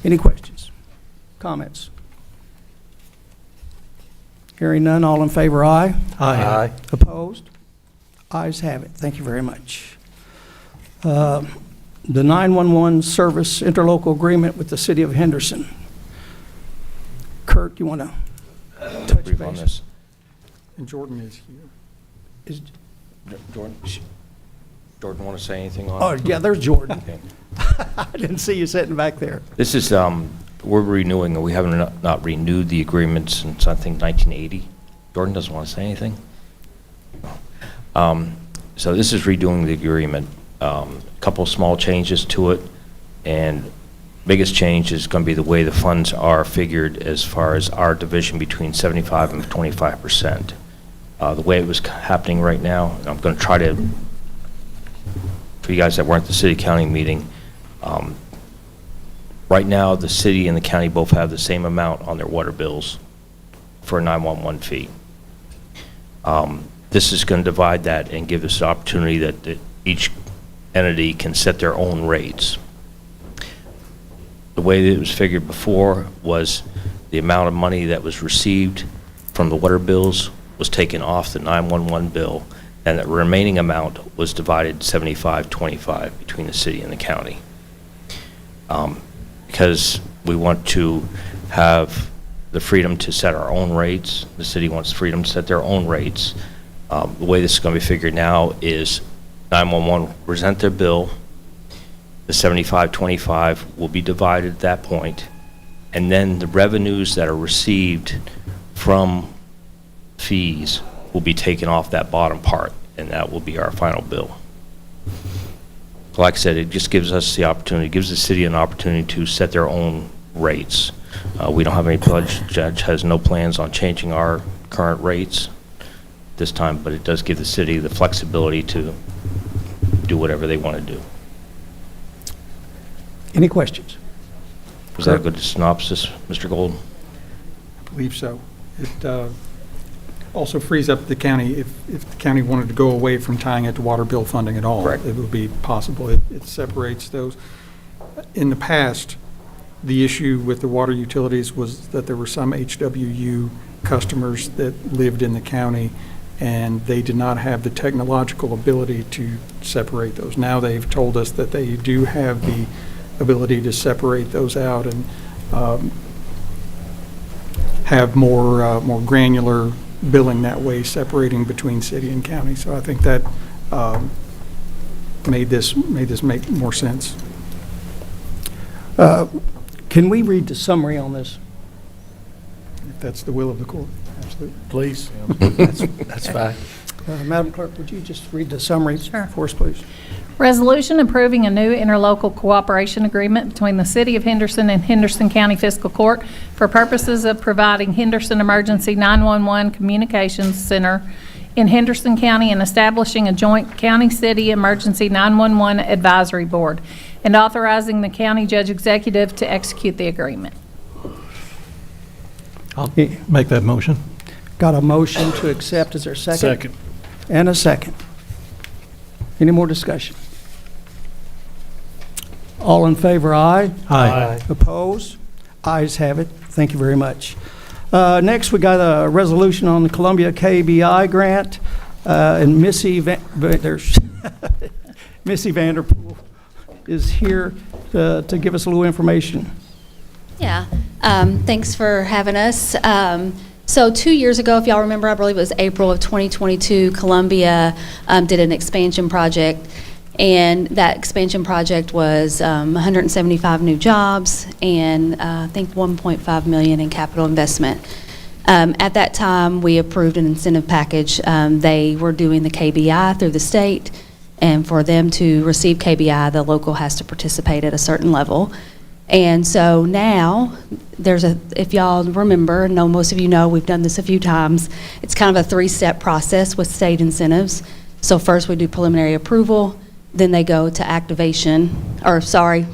Any questions? Comments? Hearing none, all in favor, aye. Aye. Opposed? Ayes have it. Thank you very much. The 911 service interlocal agreement with the city of Henderson. Kurt, you want to touch Brief on base? this. And Jordan is here. Is- Jordan, want to say anything on Oh, it? yeah, there's Jordan. Okay. I didn't see you sitting back there. This is, we're renewing, we haven't not renewed the agreement since, I think, 1980. Jordan doesn't want to say anything? So this is redoing the agreement. A couple small changes to it, and Biggest change is going to be the way the funds are figured as far as our division between 75 and 25%. The way it was happening right now, and I'm going to try to, for you guys that weren't at the city-county meeting, right now the city and the county both have the same amount on their water bills for a 911 fee. This is going to divide that and give us the opportunity that each entity can set their own rates. The way that it was figured before was the amount of money that was received from the water bills was taken off the 911 bill, and the remaining amount was divided 75-25 between the city and the county. Because we want to have the freedom to set our own rates, the city wants freedom to set their own rates. The way this is going to be figured now is 911 will present their bill, the 75-25 will be divided at that point, and then the revenues that are received from fees will be taken off that bottom part, and that will be our final bill. Like I said, it just gives us the opportunity, gives the city an opportunity to set their own rates. We don't have any pledge, judge has no plans on changing our current rates this time, but it does give the city the flexibility to do whatever they want to do. Any questions? Was that a good synopsis, Mr. Gold? I believe so. It also frees up the county, if the county wanted to go away from tying it to water bill funding at all. Correct. It would be possible. It separates those. In the past, the issue with the water utilities was that there were some HWU customers that lived in the county, and they did not have the technological ability to separate those. Now they've told us that they do have the ability to separate those out and have more granular billing that way, separating between city and county. So I think that made this make more sense. Can we read the summary on this? If that's the will of the court, absolutely. Please. That's fine. Madam Clerk, would you just read the summary Sure. for us, please? Resolution approving a new interlocal cooperation agreement between the City of Henderson and Henderson County Fiscal Court for purposes of providing Henderson Emergency 911 Communications Center in Henderson County and establishing a joint county-city emergency 911 advisory board, and authorizing the county judge executive to execute the agreement. I'll make that motion. Got a motion to accept. Is there a second? Second. And a second. Any more discussion? All in favor, aye. Aye. Opposed? Ayes have it. Thank you very much. Next, we got a resolution on the Columbia KBI grant, and Missy Missy Vanderpool is here to give us a little information. Yeah, thanks for having us. So 2 years ago, if y'all remember, I believe it was April of 2022, Columbia did an expansion project, and that expansion project was 175 new jobs and I think $1.5 million in capital investment. At that time, we approved an incentive package. They were doing the KBI through the state, and for them to receive KBI, the local has to participate at a certain level. And so now, if y'all remember, I know most of you know, we've done this a few times, it's kind of a 3-step process with state incentives. So first we do preliminary approval, then they go to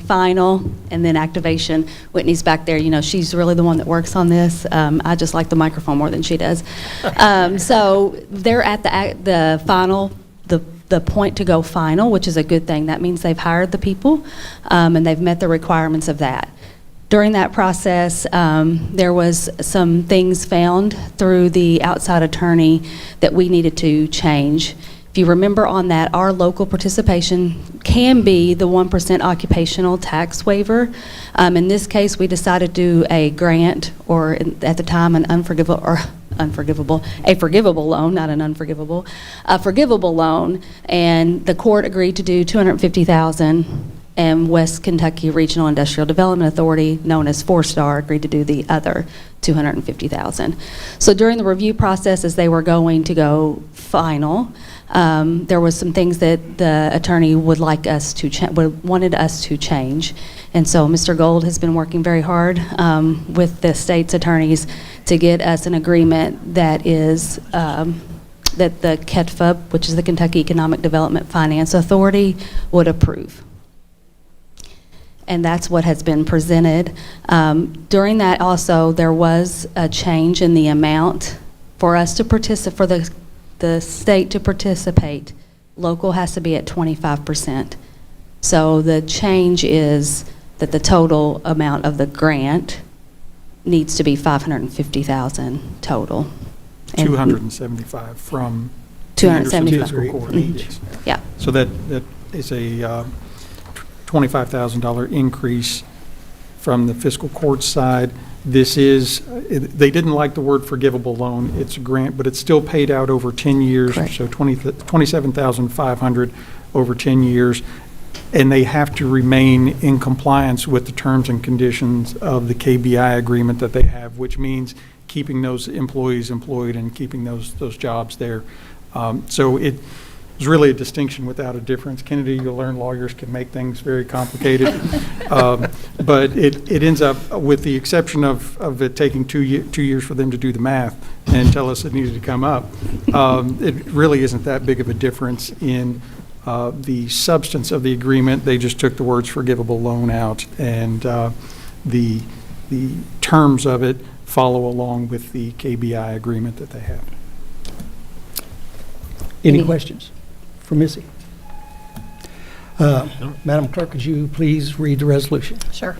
final, and then activation. Whitney's back there, you know, she's really the one that works on this. I just like the microphone more than she does. So they're at the final, the point to go final, which is a good thing. That means they've hired the people, and they've met the requirements of that. During that process, there was some things found through the outside attorney that we needed to change. If you remember on that, our local participation can be the 1% occupational tax waiver. In this case, we decided to do a grant, or at the time, a forgivable loan, not an unforgivable, a forgivable loan, and the court agreed to do $250,000 and West Kentucky Regional Industrial Development Authority, known as Four Star, agreed to do the other $250,000. So during the review process, as they were going to go final, there was some things that the attorney would like us to wanted us to change, and so Mr. Gold has been working very hard with the state's attorneys to get us an agreement that is that the KEDFA, which is the Kentucky Economic Development Finance Authority, would approve. And that's what has been presented. During that also, there was a change in the amount for us to participate, for the state to participate. Local has to be at 25%. So the change is that the total amount of the grant needs to be $550,000 total. And 275 from the 275. Fiscal Court. Yes. Yeah. So that is a $25,000 increase from the fiscal court side. This is, they didn't like the word forgivable loan. It's a grant, but it's still paid out over 10 years. Correct. So $27,500 over 10 years. And they have to remain in compliance with the terms and conditions of the KBI agreement that they have, which means keeping those employees employed and keeping those jobs there. So it was really a distinction without a difference. Kennedy, you'll learn lawyers can make things very complicated. But it ends up, with the exception of it taking 2 years for them to do the math and tell us it needed to come up, it really isn't that big of a difference in the substance of the agreement. They just took the words forgivable loan out, and the terms of it follow along with the KBI agreement that they have. Any questions for Missy? Madam Clerk, could you please read the resolution? Sure.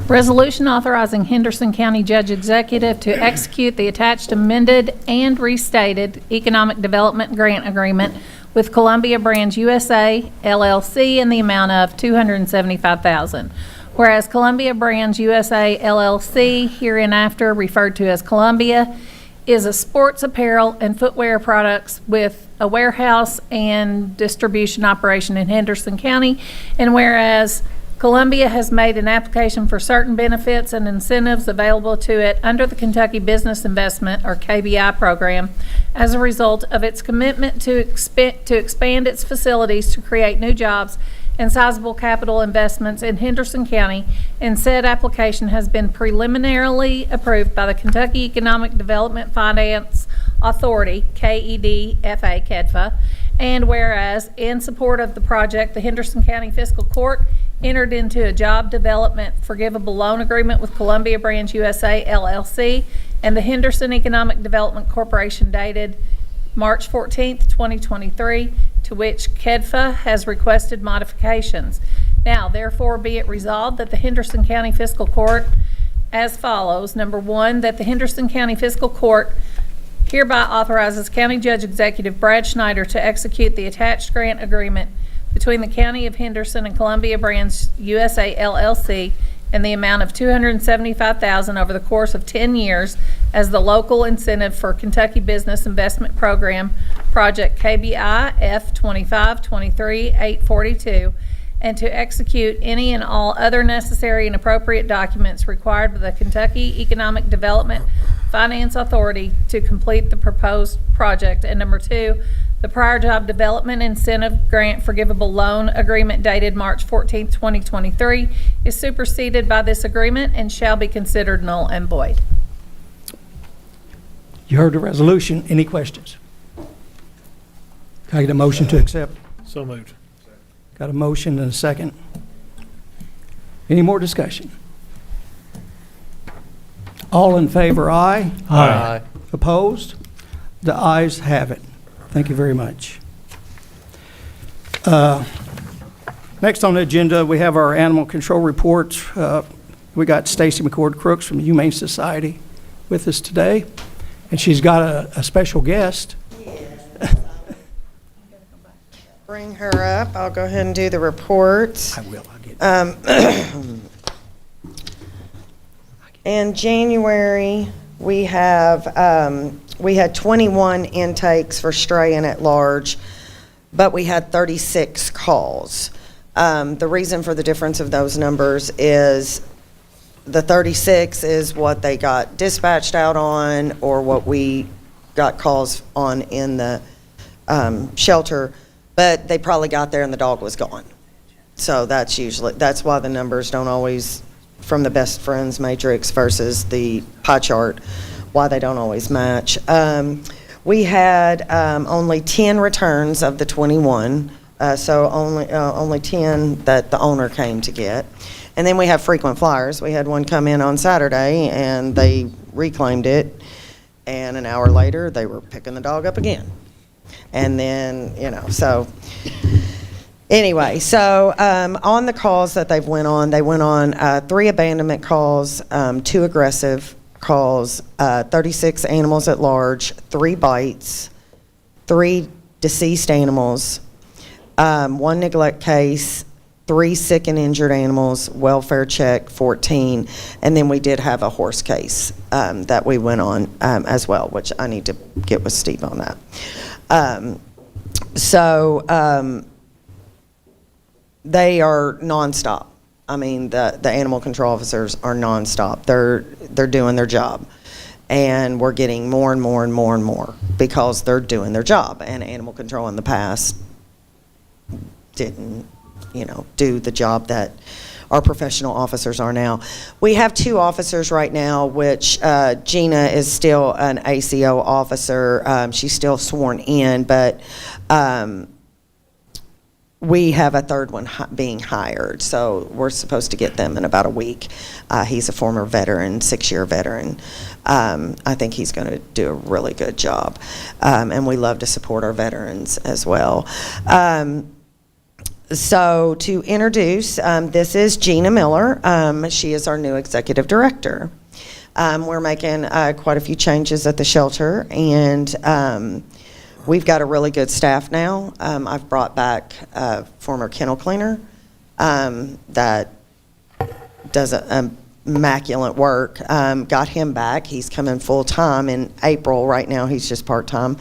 Resolution authorizing Henderson County Judge Executive to execute the attached amended and restated Economic Development Grant Agreement with Columbia Brands USA, LLC, in the amount of $275,000. Whereas Columbia Brands USA, LLC, hereinafter referred to as Columbia, is a sports apparel and footwear products with a warehouse and distribution operation in Henderson County. And whereas Columbia has made an application for certain benefits and incentives available to it under the Kentucky Business Investment, or KBI, program as a result of its commitment to expand its facilities to create new jobs and sizable capital investments in Henderson County, and said application has been preliminarily approved by the Kentucky Economic Development Finance Authority, KEDFA, KEDFA, and whereas in support of the project, the Henderson County Fiscal Court entered into a job development forgivable loan agreement with Columbia Brands USA, LLC, and the Henderson Economic Development Corporation dated March 14th, 2023, to which KEDFA has requested modifications. Now, therefore, be it resolved that the Henderson County Fiscal Court as follows. Number one, that the Henderson County Fiscal Court hereby authorizes County Judge Executive Brad Schneider to execute the attached grant agreement between the County of Henderson and Columbia Brands USA, LLC, in the amount of $275,000 over the course of 10 years as the local incentive for Kentucky Business Investment Program Project KBI F2523-842, and to execute any and all other necessary and appropriate documents required by the Kentucky Economic Development Finance Authority to complete the proposed project. And number two, the prior job development incentive grant forgivable loan agreement dated March 14, 2023 is superseded by this agreement and shall be considered null and void. You heard the resolution. Any questions? Can I get a motion to accept? So moved. Got a motion and a second. Any more discussion? All in favor, aye. Aye. Opposed? The ayes have it. Thank you very much. Next on the agenda, we have our animal control reports. We got Stacy McCord Crooks from the Humane Society with us today, and she's got a special guest. Bring her up. I'll go ahead and do the report. I will. I'll get In January, we had 21 intakes for stray and at large, but we had 36 calls. The reason for the difference of those numbers is the 36 is what they got dispatched out on or what we got calls on in the shelter, but they probably got there and the dog was gone. So that's why the numbers don't always, from the best friends matrix versus the pie chart, why they don't always match. We had only 10 returns of the 21, so only 10 that the owner came to get. And then we have frequent flyers. We had one come in on Saturday and they reclaimed it, and an hour later they were picking the dog up again. And then, so anyway, so on the calls that they went on 3 abandonment calls, 2 aggressive calls, 36 animals at large, 3 bites, 3 deceased animals, 1 neglect case, 3 sick and injured animals, welfare check 14, and then we did have a horse case that we went on as well, which I need to get with Steve on that. They are nonstop. I mean, the animal control officers are nonstop. They're doing their job, and we're getting more and more and more and more because they're doing their job. And animal control in the past didn't, do the job that our professional officers are now. We have 2 officers right now, which Gina is still an ACO officer. She's still sworn in, but we have a 3rd one being hired, so we're supposed to get them in about a week. He's a former veteran, 6-year veteran. I think he's going to do a really good job, and we love to support our veterans as well. So to introduce, this is Gina Miller. She is our new executive director. We're making quite a few changes at the shelter, and we've got a really good staff now. I've brought back a former kennel cleaner that does immaculate work. Got him back. He's coming full-time in April. Right now he's just part-time,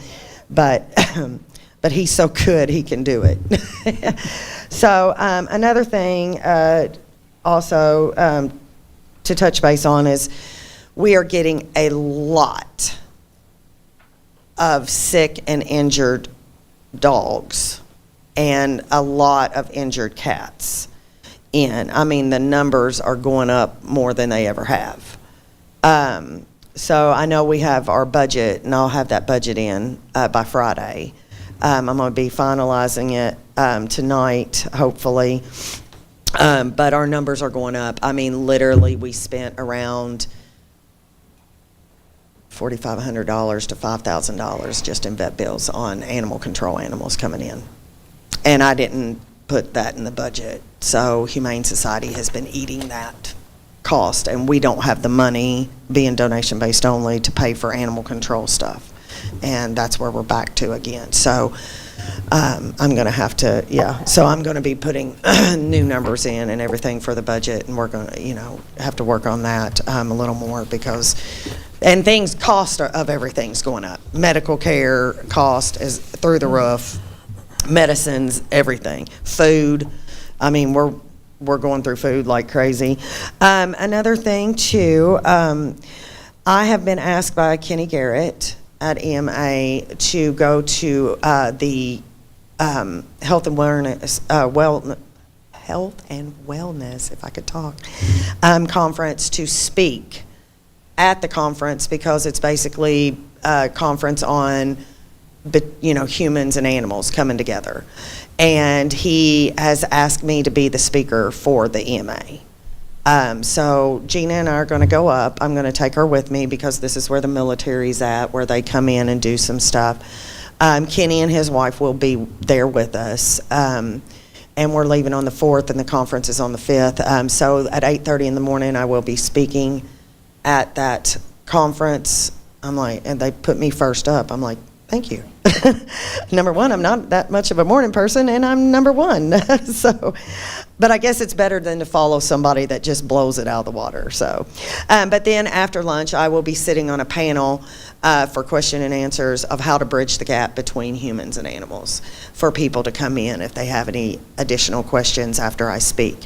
but he's so good he can do it. So another thing also to touch base on is we are getting a lot of sick and injured dogs and a lot of injured cats in. I mean, the numbers are going up more than they ever have. So I know we have our budget, and I'll have that budget in by Friday. I'm going to be finalizing it tonight, hopefully. But our numbers are going up. I mean, literally, we spent around $4,500 to $5,000 just in vet bills on animal control animals coming in. And I didn't put that in the budget. So Humane Society has been eating that cost, and we don't have the money, being donation-based only, to pay for animal control stuff. And that's where we're back to again. So I'm going to have to, so I'm going to be putting new numbers in and everything for the budget, and we're going to, have to work on that a little more because, and cost of everything's going up. Medical care cost is through the roof, medicines, everything, food. I mean, we're going through food like crazy. Another thing too, I have been asked by Kenny Garrett at EMA to go to the health and wellness, if I could talk, conference to speak at the conference because it's basically a conference on, humans and animals coming together. And he has asked me to be the speaker for the EMA. So Gina and I are going to go up. I'm going to take her with me because this is where the military's at, where they come in and do some stuff. Kenny and his wife will be there with us. And we're leaving on the 4th, and the conference is on the 5th. So at 8:30 in the morning, I will be speaking at that conference. I'm like, and they put me first up. I'm like, Thank you. Number one, I'm not that much of a morning person, and I'm number one. So, but I guess it's better than to follow somebody that just blows it out of the water. So, but then after lunch, I will be sitting on a panel for question and answers of how to bridge the gap between humans and animals for people to come in if they have any additional questions after I speak.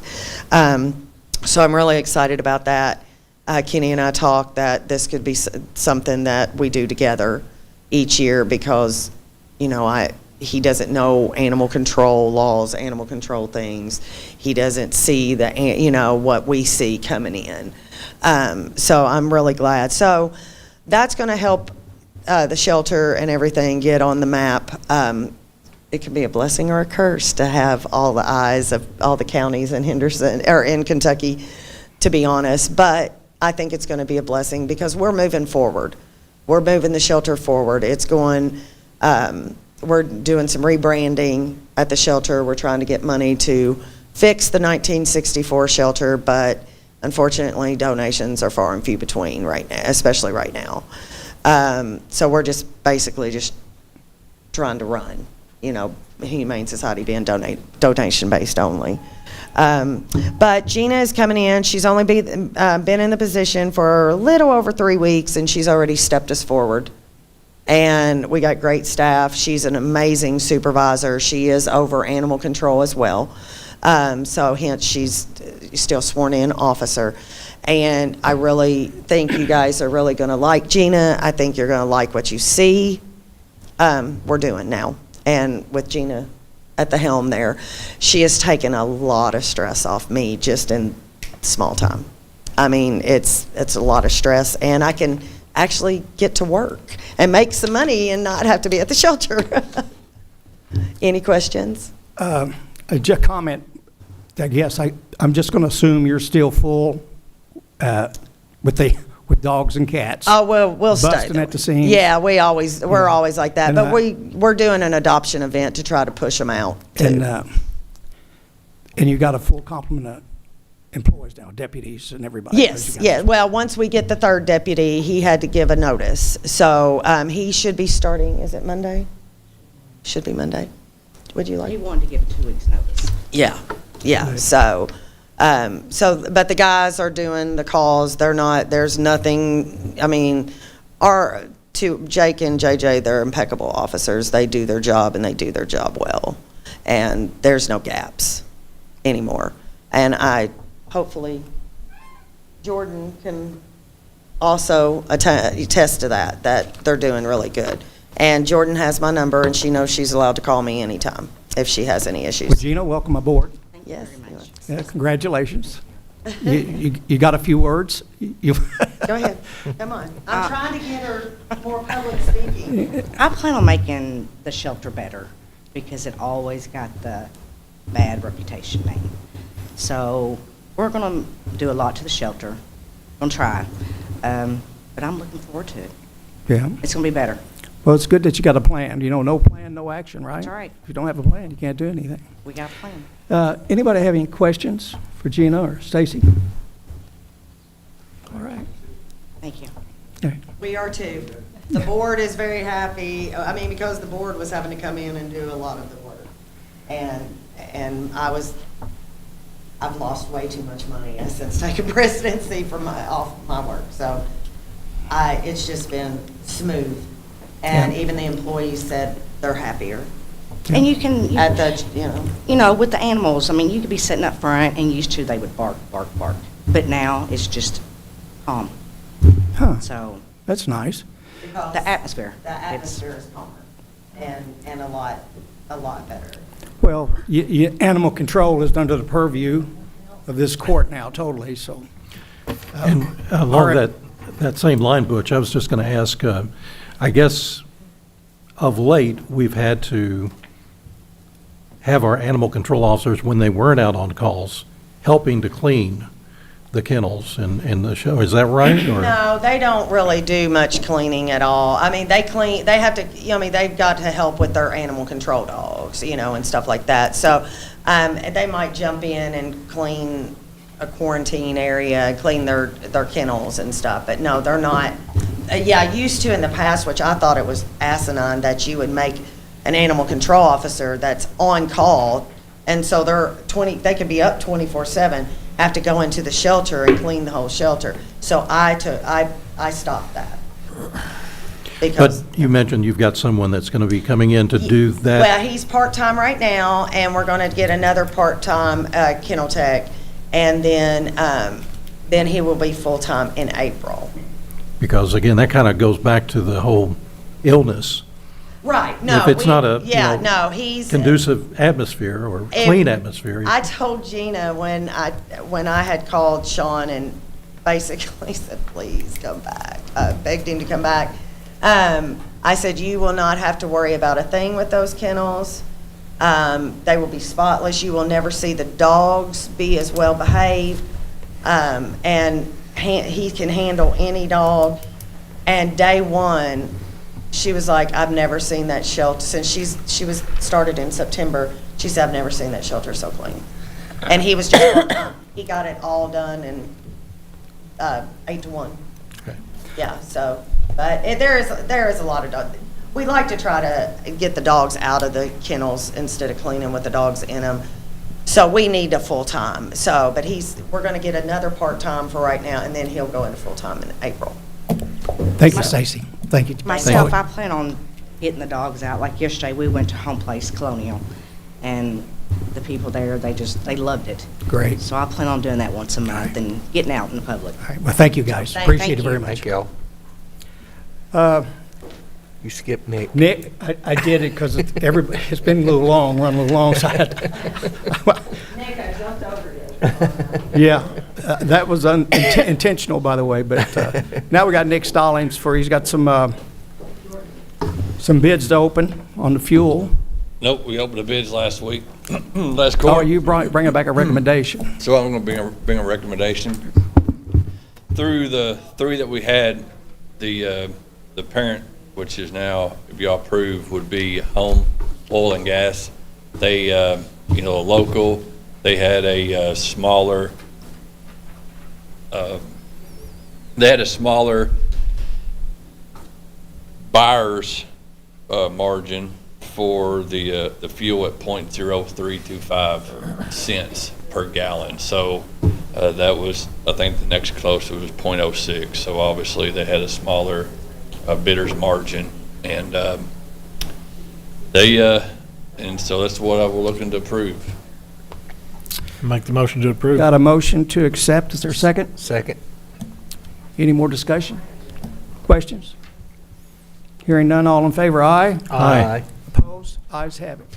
So I'm really excited about that. Kenny and I talked that this could be something that we do together each year because, you know, he doesn't know animal control laws, animal control things. He doesn't see what we see coming in. So I'm really glad. So that's going to help the shelter and everything get on the map. It can be a blessing or a curse to have all the eyes of all the counties in Henderson or in Kentucky, to be honest. But I think it's going to be a blessing because we're moving forward. We're moving the shelter forward. It's going, we're doing some rebranding at the shelter. We're trying to get money to fix the 1964 shelter, but unfortunately donations are far and few between right now, especially right now. So we're just basically just trying to run, Humane Society being donation based only. But Gina is coming in. She's only been in the position for a little over 3 weeks, and she's already stepped us forward. And we got great staff. She's an amazing supervisor. She is over animal control as well. So hence she's still sworn in officer. And I really think you guys are really going to like Gina. I think you're going to like what you see we're doing now. And with Gina at the helm there, she has taken a lot of stress off me just in small time. I mean, it's a lot of stress, and I can actually get to work and make some money and not have to be at the shelter. Any questions? Just comment that, yes, I'm just going to assume you're still full with dogs and cats. Oh, well, we'll stay. Busting at the seams. Yeah, we're always like that. And But we're doing an adoption event to try to push them out too. And you got a full complement of employees now, deputies and everybody. Yes, yeah. Well, once we get the third deputy, he had to give a notice. So he should be starting, is it Monday? Should be Monday. Would you like? He wanted to give 2 weeks' notice. Yeah. So, but the guys are doing the calls. There's nothing, I mean, Jake and JJ, they're impeccable officers. They do their job, and they do their job well. And there's no gaps anymore. And hopefully, Jordan can also attest to that they're doing really good. And Jordan has my number, and she knows she's allowed to call me anytime if she has any issues. Well, Gina, welcome aboard. Thank you very much. Yeah, congratulations. You got a few words? Go ahead. Come on. I'm trying to get her more public speaking. I plan on making the shelter better because it always got the bad reputation name. So we're going to do a lot to the shelter. Going to try. But I'm looking forward to it. Yeah. It's going to be better. Well, it's good that you got a plan. No plan, no action, right? That's right. If you don't have a plan, you can't do anything. We got a plan. Anybody have any questions for Gina or Stacy? All right. Thank you. Okay. We are too. The board is very happy, because the board was having to come in and do a lot of the work. And I've lost way too much money since taking presidency off my work. So it's just been smooth. And even the employees said they're happier. And you can, with the animals, you could be sitting up front and used to, they would bark, bark, bark. But now it's just calm. Huh. So That's nice. because the atmosphere. the atmosphere is calmer and a lot better. Well, animal control is under the purview of this court now, totally, so. And along that same line, Butch, I was just going to ask, I guess of late, we've had to have our animal control officers, when they weren't out on calls, helping to clean the kennels and the show. Is that right? Or? No, they don't really do much cleaning at all. They clean, they have to, they've got to help with their animal control dogs, and stuff like that. So they might jump in and clean a quarantine area, clean their kennels and stuff. But no, they're not Yeah, I used to in the past, which I thought it was asinine that you would make an animal control officer that's on call, and so they could be up 24/7, have to go into the shelter and clean the whole shelter. So I stopped that. But Because, you mentioned you've got someone that's going to be coming in to do that. well, he's part-time right now, and we're gonna get another part-time kennel tech, and then he will be full-time in April. Because again, that kind of goes back to the whole illness. Right, no. If it's not a, you Yeah, know, no, he's. conducive atmosphere or clean atmosphere. I told Gina when I had called Sean and basically said, please come back, begged him to come back. I said, you will not have to worry about a thing with those kennels. They will be spotless. You will never see the dogs be as well behaved. And he can handle any dog. And day one, she was like, I've never seen that shelter since she was started in September. She said, I've never seen that shelter so clean. And he was just, he got it all done in 8 to 1. Okay. Yeah, so, but there is a lot of dogs. We like to try to get the dogs out of the kennels instead of cleaning with the dogs in them. So we need a full-time. So, but we're going to get another part-time for right now, and then he'll go into full-time in April. Thank you, Stacy. Thank you. Myself, I plan on getting the dogs out. Like yesterday, we went to Home Place Colonial, and the people there, they loved it. Great. So I plan on doing that once a month and getting out in the public. All right, well, thank you, guys. Thank Appreciate it you. very much. Thank y'all. You skipped Nick. Nick, I did it because it's been a little long, run a little long, so I had to. Nick, I jumped over you. Yeah, that was intentional, by the way, but now we got Nick Stallings he's got some bids to open on the fuel. Nope, we opened the bids last week, last Oh, quarter. you bringing back a recommendation? So I'm going to bring a recommendation. Through the 3 that we had, the parent, which is now, if y'all approve, would be Home Oil and Gas. They, local, they had a smaller, buyer's margin for the fuel at .0325 cents per gallon. So that was, I think the next closest was .06. So obviously they had a smaller bidder's margin, and and so that's what we're looking to approve. Make the motion to approve. Got a motion to accept. Is there a second? Second. Any more discussion? Questions? Hearing none, all in favor, aye? Aye. Opposed? Ayes have it.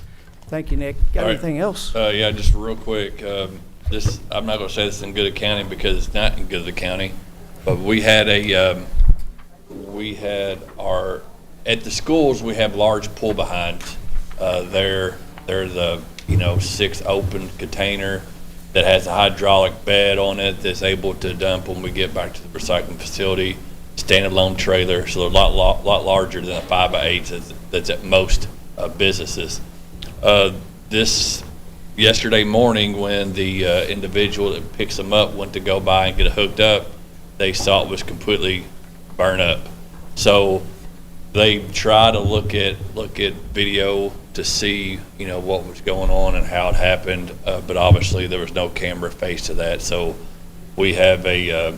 Thank you, Nick. Got All right. anything else? Yeah, just real quick, I'm not gonna say this is in Good County because it's not in Good County, but we had at the schools, we have large pull behinds. They're the, 6 open container that has a hydraulic bed on it that's able to dump when we get back to the recycling facility. Standalone trailer, so they're a lot larger than a 5x8 that's at most businesses. This yesterday morning, when the individual that picks them up went to go by and get it hooked up, they saw it was completely burned up. So they try to look at video to see what was going on and how it happened, but obviously there was no camera face to that. So we have a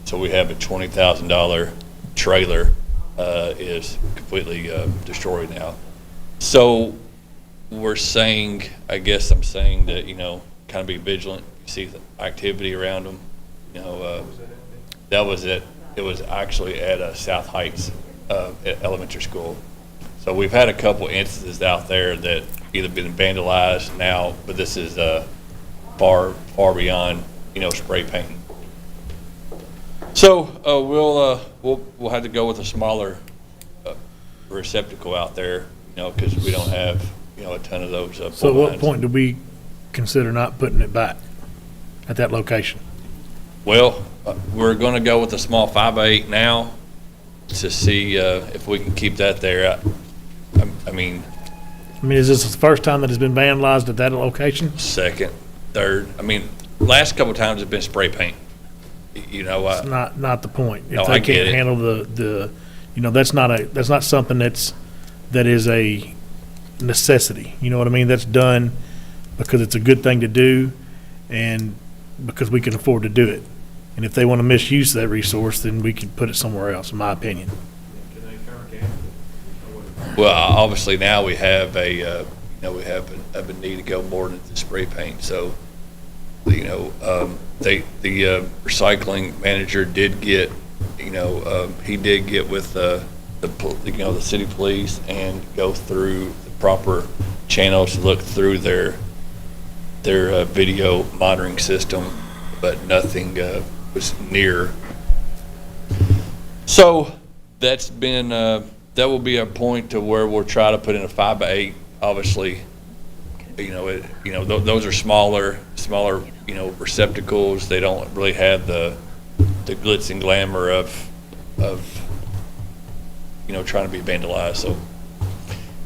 $20,000 trailer is completely destroyed now. So I'm saying that kind of be vigilant. You see the activity around them. That was it. It was actually at South Heights Elementary School. So we've had a couple instances out there that either been vandalized now, but this is far beyond spray painting. So we'll have to go with a smaller receptacle out there, because we don't have a ton of those. So at pull what behinds. point do we consider not putting it back at that location? Well, we're going to go with a small 5x8 now to see if we can keep that there. I mean, Is this the first time that it's been vandalized at that location? second, third. Last couple of times it's been spray paint. you know, It's not the point. No, If I they get can't it. handle that's not something that is a necessity. You know what I mean? That's done because it's a good thing to do and because we can afford to do it. And if they want to misuse that resource, then we can put it somewhere else, in my opinion. well, obviously now we have we have a need to go more than the spray paint. So, the recycling manager did get, he did get with the city police and go through the proper channels to look through their video monitoring system, but nothing was near. So that's been that will be a point to where we'll try to put in a 5x8. Obviously, those are smaller receptacles. They don't really have the glitz and glamour of trying to be vandalized. So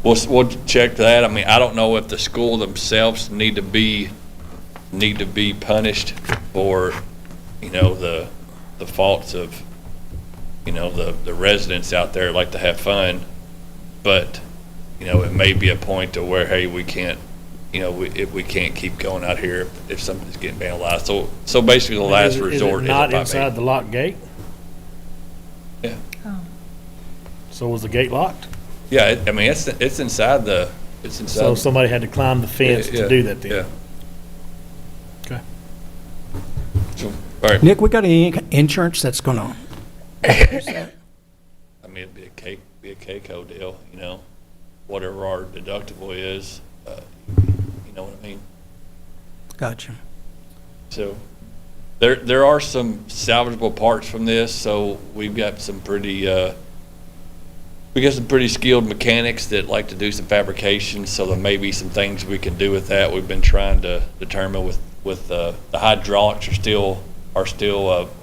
we'll check that. I mean, I don't know if the school themselves need to be punished for the faults of the residents out there like to have fun, but it may be a point to where, hey, we can't if we can't keep going out here if something's getting vandalized. So basically the last resort is not a 5/8. inside the locked gate? Yeah. Oh. So was the gate locked? Yeah, I mean, it's inside the, So somebody had to climb the fence Yeah, to do that then? Yeah. Okay. So, all right. Nick, we got any insurance that's going to? I mean, it'd be a Keiko deal, whatever our deductible is, you know what I mean? Gotcha. So there are some salvageable parts from this, so we've got some pretty skilled mechanics that like to do some fabrication, so there may be some things we can do with that. We've been trying to determine with the hydraulics are still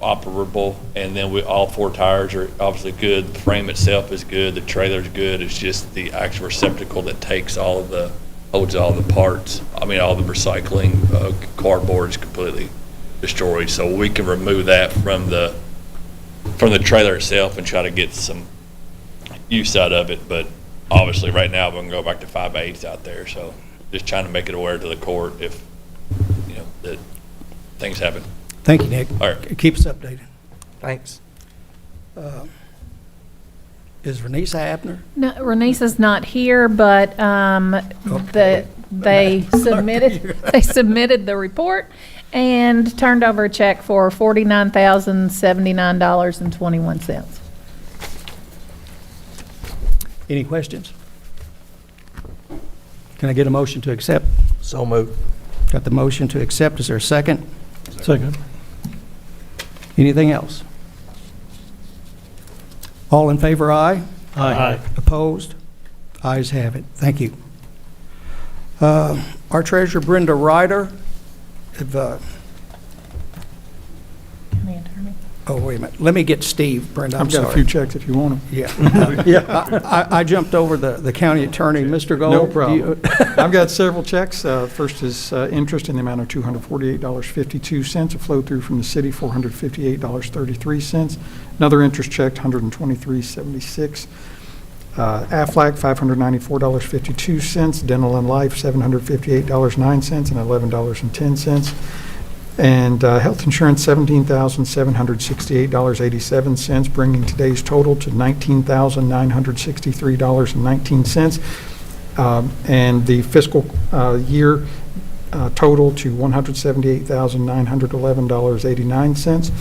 operable, and then all 4 tires are obviously good. The frame itself is good. The trailer's good. It's just the actual receptacle that takes holds all the parts. I mean, all the recycling cardboard is completely destroyed. So we can remove that from the trailer itself and try to get some use out of it. But obviously, right now we're gonna go back to 5/8 out there. So just trying to make it aware to the court if that things happen. Thank you, Nick. All right. Keep us updated. Thanks. Is Renisa Abner? No, Renisa's not here, but they submitted the report and turned over a check for $49,079.21. Any questions? Can I get a motion to accept? So moved. Got the motion to accept. Is there a second? Second. Anything else? All in favor, aye. Aye. Opposed? Ayes have it. Thank you. Our treasurer, Brenda Ryder, County attorney. oh, wait a minute. Let me get Steve, Brenda, I'm I've got a sorry. few checks if you want them. Yeah. Yeah. I jumped over the county attorney. Mr. Gold? No do you- problem. I've got several checks. First is interest in the amount of $248.52, a flow through from the city, $458.33. Another interest check, $123.76. Aflac, $594.52. Dental and life, $758.09 and $11.10. And health insurance, $17,768.87, bringing today's total to $19,963.19. And the fiscal year total to $178,911.89.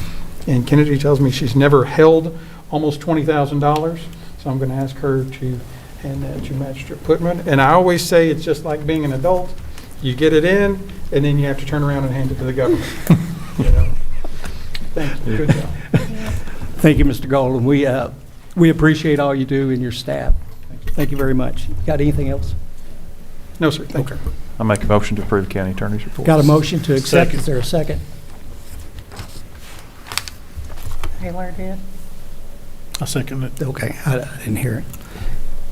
And Kennedy tells me she's never held almost $20,000, so I'm going to ask her to hand that to Magistrate Putman. And I always say it's just like being an adult. You get it in, and then you have to turn around and hand it to the government. Thank you. Good job. Thank you, Mr. Golden. We appreciate all you do and your staff. Thank you very much. Got anything else? No, sir. Thank you. I make a motion to approve the county attorney's report. Got a motion to accept. Second. Is there a second? Taylor did. I second it. Okay, I didn't hear it.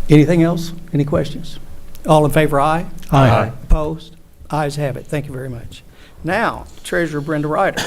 Anything else? Any questions? All in favor, aye? Aye. Opposed? Ayes have it. Thank you very much. Now, Treasurer Brenda Ryder.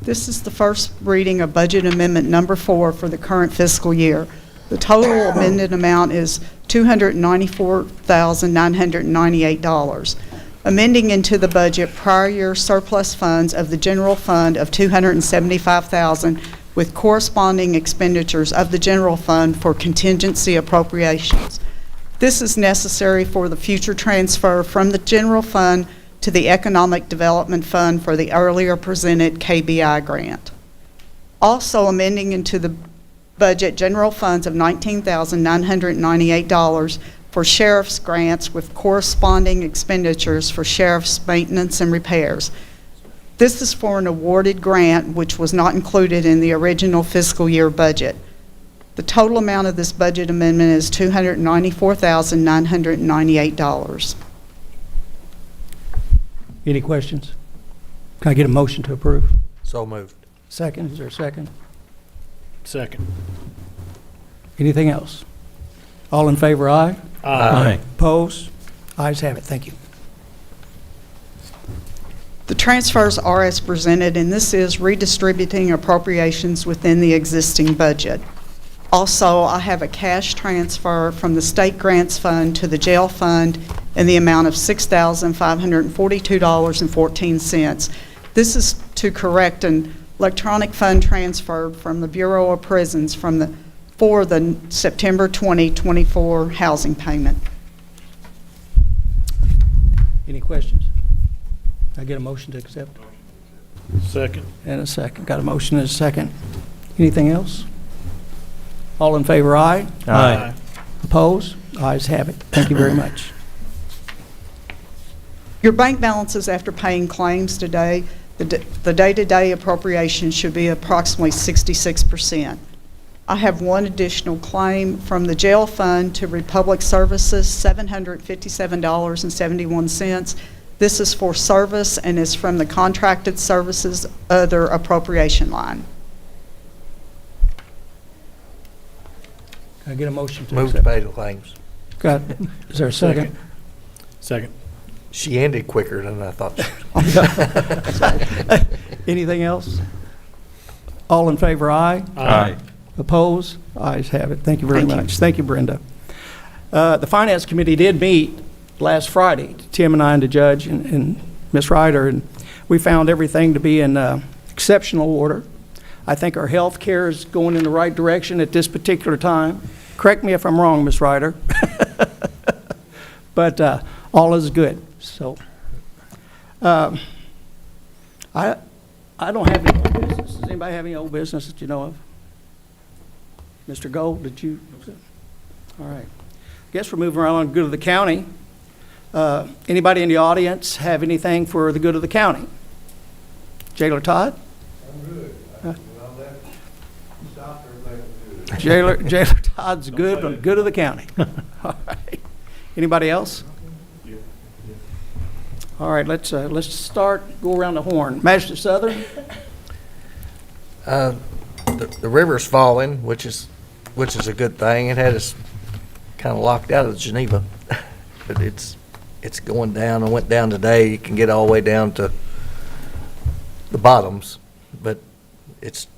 This is the first reading of Budget Amendment Number 4 for the current fiscal year. The total amended amount is $294,998. Amending into the budget prior year surplus funds of the general fund of $275,000 with corresponding expenditures of the general fund for contingency appropriations. This is necessary for the future transfer from the general fund to the Economic Development Fund for the earlier presented KBI grant. Also amending into the budget general funds of $19,998 for sheriff's grants with corresponding expenditures for sheriff's maintenance and repairs. This is for an awarded grant which was not included in the original fiscal year budget. The total amount of this budget amendment is $294,998. Any questions? Can I get a motion to approve? So moved. Second, is there a second? Second. Anything else? All in favor, aye? Aye. Opposed? Ayes have it, thank you. The transfers are as presented, and this is redistributing appropriations within the existing budget. Also, I have a cash transfer from the State Grants Fund to the Jail Fund in the amount of $6,542.14. This is to correct an electronic fund transfer from the Bureau of Prisons for the September 2024 housing payment. Any questions? Can I get a motion to accept? Second. And a second. Got a motion and a second. Anything else? All in favor, aye? Aye. Opposed? Ayes have it. Thank you very much. Your bank balances after paying claims today, the day-to-day appropriation should be approximately 66%. I have one additional claim from the jail fund to Republic Services, $757.71. This is for service and is from the contracted services other appropriation line. Can I get a motion to Move to accept? pay the claims. Got, is there a second? Second. She ended quicker than I thought she would. Anything else? All in favor, aye? Aye. Opposed? Ayes have it. Thank you very much. Thank you, Brenda. The Finance Committee did meet last Friday, Tim and I and the judge and Ms. Ryder, and we found everything to be in exceptional order. I think our health care is going in the right direction at this particular time. Correct me if I'm wrong, Ms. Ryder. But all is good. So I don't have any old business. Does anybody have any old business that you know of? Mr. Gold, did you? All right. Guess we're moving around on good of the county. Anybody in the audience have anything for the good of the county? Jailer Todd? Jailer Todd's good on good of the county. All right. Anybody else? All right, let's start, go around the horn. Magistrate Southern? The river's falling, which is a good thing. It had us kind of locked out of Geneva, but it's going down. I went down today. You can get all the way down to the bottoms, but it's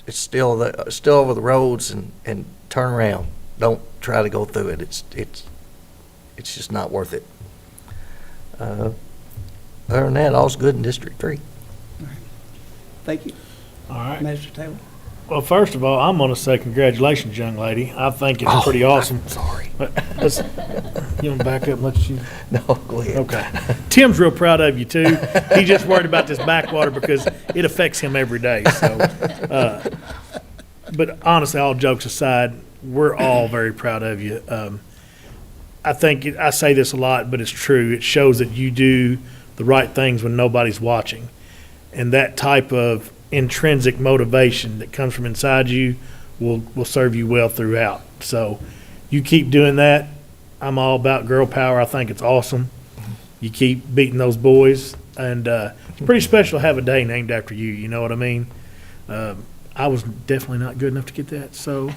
still over the roads and turn around. Don't try to go through it. It's just not worth it. Other than that, all's good in District 3. Thank you. All right. Magistrate Taylor? Well, first of all, I'm going to say congratulations, young lady. I think it's pretty awesome. Sorry. You want to back up and let you? No, go ahead. Okay. Tim's real proud of you, too. He's just worried about this backwater because it affects him every day. So, but honestly, all jokes aside, we're all very proud of you. I think I say this a lot, but it's true. It shows that you do the right things when nobody's watching. And that type of intrinsic motivation that comes from inside you will serve you well throughout. So you keep doing that. I'm all about girl power. I think it's awesome. You keep beating those boys. And it's pretty special to have a day named after you. You know what I mean? I was definitely not good enough to get that. So,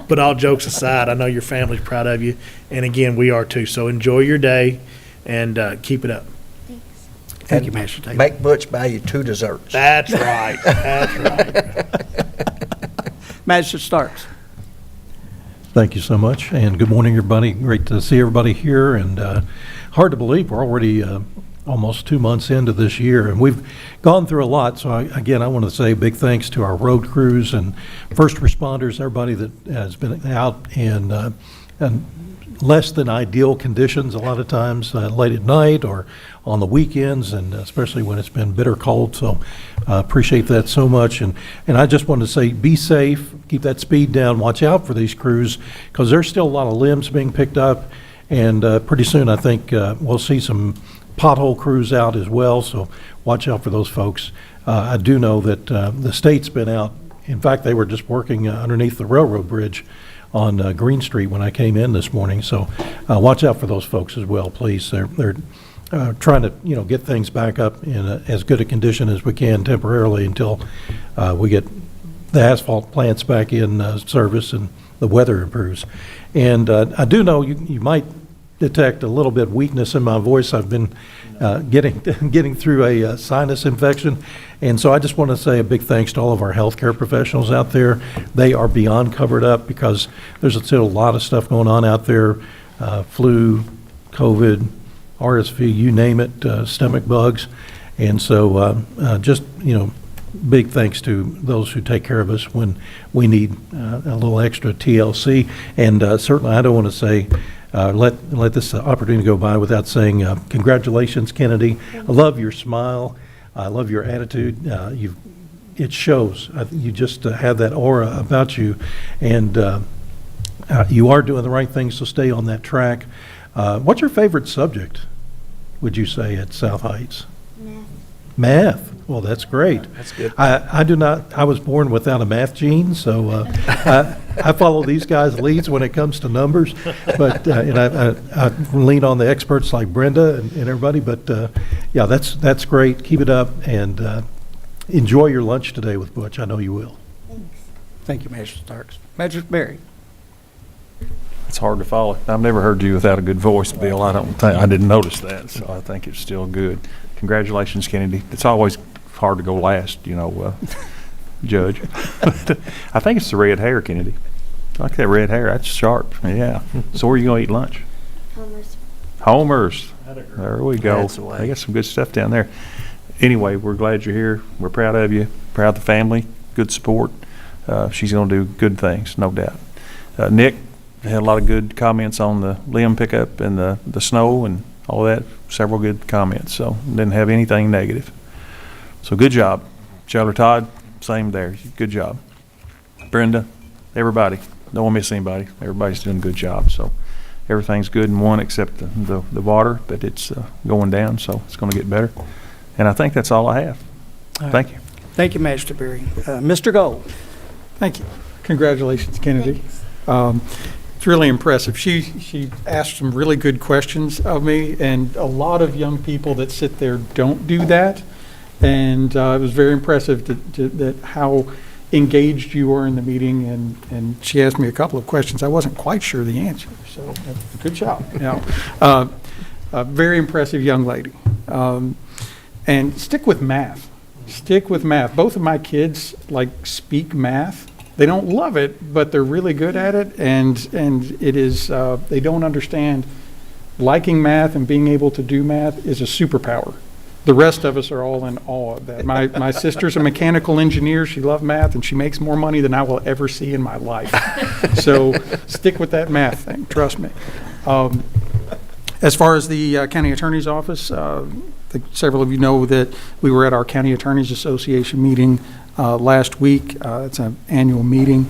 but all jokes aside, I know your family's proud of you. And again, we are too. So enjoy your day and keep it up. Thanks. Thank you, Master Taylor. Make Butch buy you 2 desserts. That's right, that's right. Magistrate Starks. Thank you so much, and good morning, everybody. Great to see everybody here, and hard to believe we're already almost 2 months into this year, and we've gone through a lot. So again, I want to say big thanks to our road crews and first responders, everybody that has been out in less than ideal conditions a lot of times, late at night or on the weekends, and especially when it's been bitter cold. So appreciate that so much. And I just wanted to say, be safe, keep that speed down, watch out for these crews, because there's still a lot of limbs being picked up. And pretty soon, I think we'll see some pothole crews out as well. So watch out for those folks. I do know that the state's been out. In fact, they were just working underneath the railroad bridge on Green Street when I came in this morning. So watch out for those folks as well, please. They're trying to, get things back up in as good a condition as we can temporarily until we get the asphalt plants back in service and the weather improves. And I do know you might detect a little bit of weakness in my voice. I've been getting through a sinus infection. And so I just want to say a big thanks to all of our healthcare professionals out there. They are beyond covered up because there's still a lot of stuff going on out there, flu, COVID, RSV, you name it, stomach bugs. And so just, big thanks to those who take care of us when we need a little extra TLC. And certainly I don't want to say, let this opportunity go by without saying congratulations, Kennedy. I love your smile. I love your attitude. It shows. You just have that aura about you, and you are doing the right things, so stay on that track. What's your favorite subject, would you say, at South Heights? Math. Well, that's great. That's good. I do not. I was born without a math gene, so I follow these guys' leads when it comes to numbers. But and I lean on the experts like Brenda and everybody. But yeah, that's great. Keep it up and enjoy your lunch today with Butch. I know you will. Thank you, Magistrate Starks. Magistrate Berry. It's hard to follow. I've never heard you without a good voice, Bill. I didn't notice that, so I think it's still good. Congratulations, Kennedy. It's always hard to go last, Judge. I think it's the red hair, Kennedy. I like that red hair. That's sharp. Yeah. So where are you going to eat lunch? Homer's. There we go. That's the way. They got some good stuff down there. Anyway, we're glad you're here. We're proud of you. Proud of the family. Good support. She's going to do good things, no doubt. Nick had a lot of good comments on the limb pickup and the snow and all that. Several good comments, so didn't have anything negative. So good job. Chandler Todd, same there. Good job. Brenda, everybody. Don't want to miss anybody. Everybody's doing a good job. So everything's good in one except the water, but it's going down, so it's going to get better. And I think that's all I have. Thank you. Thank you, Magistrate Berry. Mr. Gold. Thank you. Congratulations, Kennedy. It's really impressive. She asked some really good questions of me, and a lot of young people that sit there don't do that. And it was very impressive that how engaged you were in the meeting, and she asked me a couple of questions. I wasn't quite sure the answer, so good job. A very impressive young lady. And stick with math. Stick with math. Both of my kids speak math. They don't love it, but they're really good at it, and it is they don't understand liking math and being able to do math is a superpower. The rest of us are all in awe of that. My sister's a mechanical engineer. She loves math, and she makes more money than I will ever see in my life. So stick with that math thing. Trust me. As far as the county attorney's office, I think several of you know that we were at our County Attorneys Association meeting last week. It's an annual meeting.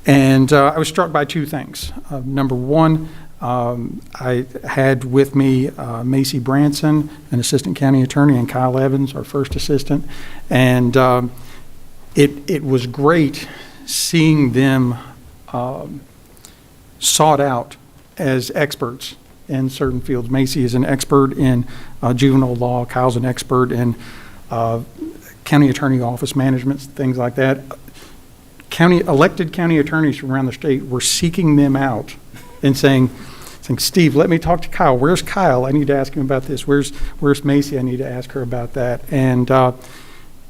And I was struck by two things. Number one, I had with me Macy Branson, an assistant county attorney, and Kyle Evans, our first assistant. And it was great seeing them sought out as experts in certain fields. Macy is an expert in juvenile law. Kyle's an expert in county attorney office management, things like that. Elected county attorneys from around the state were seeking them out and saying, think, Steve, let me talk to Kyle. Where's Kyle? I need to ask him about this. Where's Macy? I need to ask her about that. And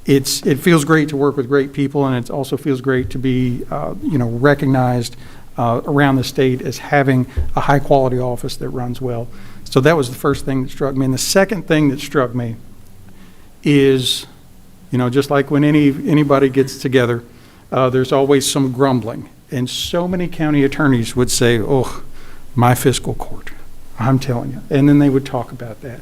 it feels great to work with great people, and it also feels great to be, recognized around the state as having a high-quality office that runs well. So that was the first thing that struck me. And the second thing that struck me is, just like when anybody gets together, there's always some grumbling. And so many county attorneys would say, oh, my fiscal court, I'm telling you. And then they would talk about that.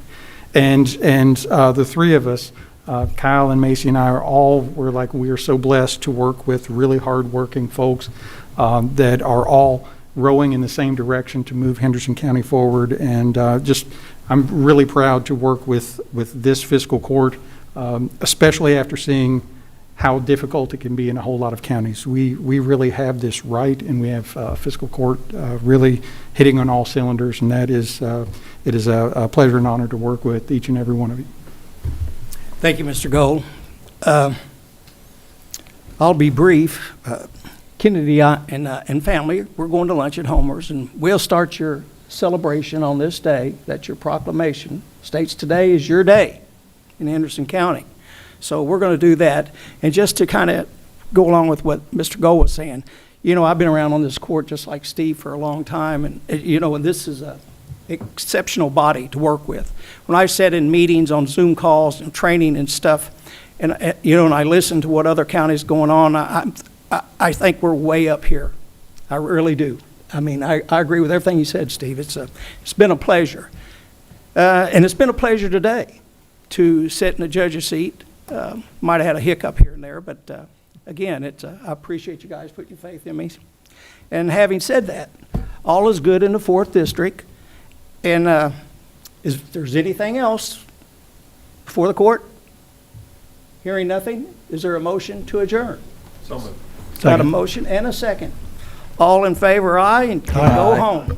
And the three of us, Kyle and Macy and I we are so blessed to work with really hardworking folks that are all rowing in the same direction to move Henderson County forward. And I'm really proud to work with this fiscal court, especially after seeing how difficult it can be in a whole lot of counties. We really have this right, and we have fiscal court really hitting on all cylinders, and it is a pleasure and honor to work with each and every one of you. Thank you, Mr. Gold. I'll be brief. Kennedy and family, we're going to lunch at Homer's, and we'll start your celebration on this day. That's your proclamation. States today is your day in Henderson County. So we're going to do that. And just to kind of go along with what Mr. Gold was saying, I've been around on this court just like Steve for a long time, and and this is a exceptional body to work with. When I sat in meetings on Zoom calls and training and stuff, and and I listen to what other counties going on, I think we're way up here. I really do. I mean, I agree with everything you said, Steve. It's been a pleasure, and it's been a pleasure today to sit in the judge's seat. Might have had a hiccup here and there, but again, I appreciate you guys putting your faith in me. And having said that, all is good in the 4th District. And if there's anything else before the court, hearing nothing, is there a motion to adjourn? So moved. Got a motion and a second. All in favor, aye, and can go home.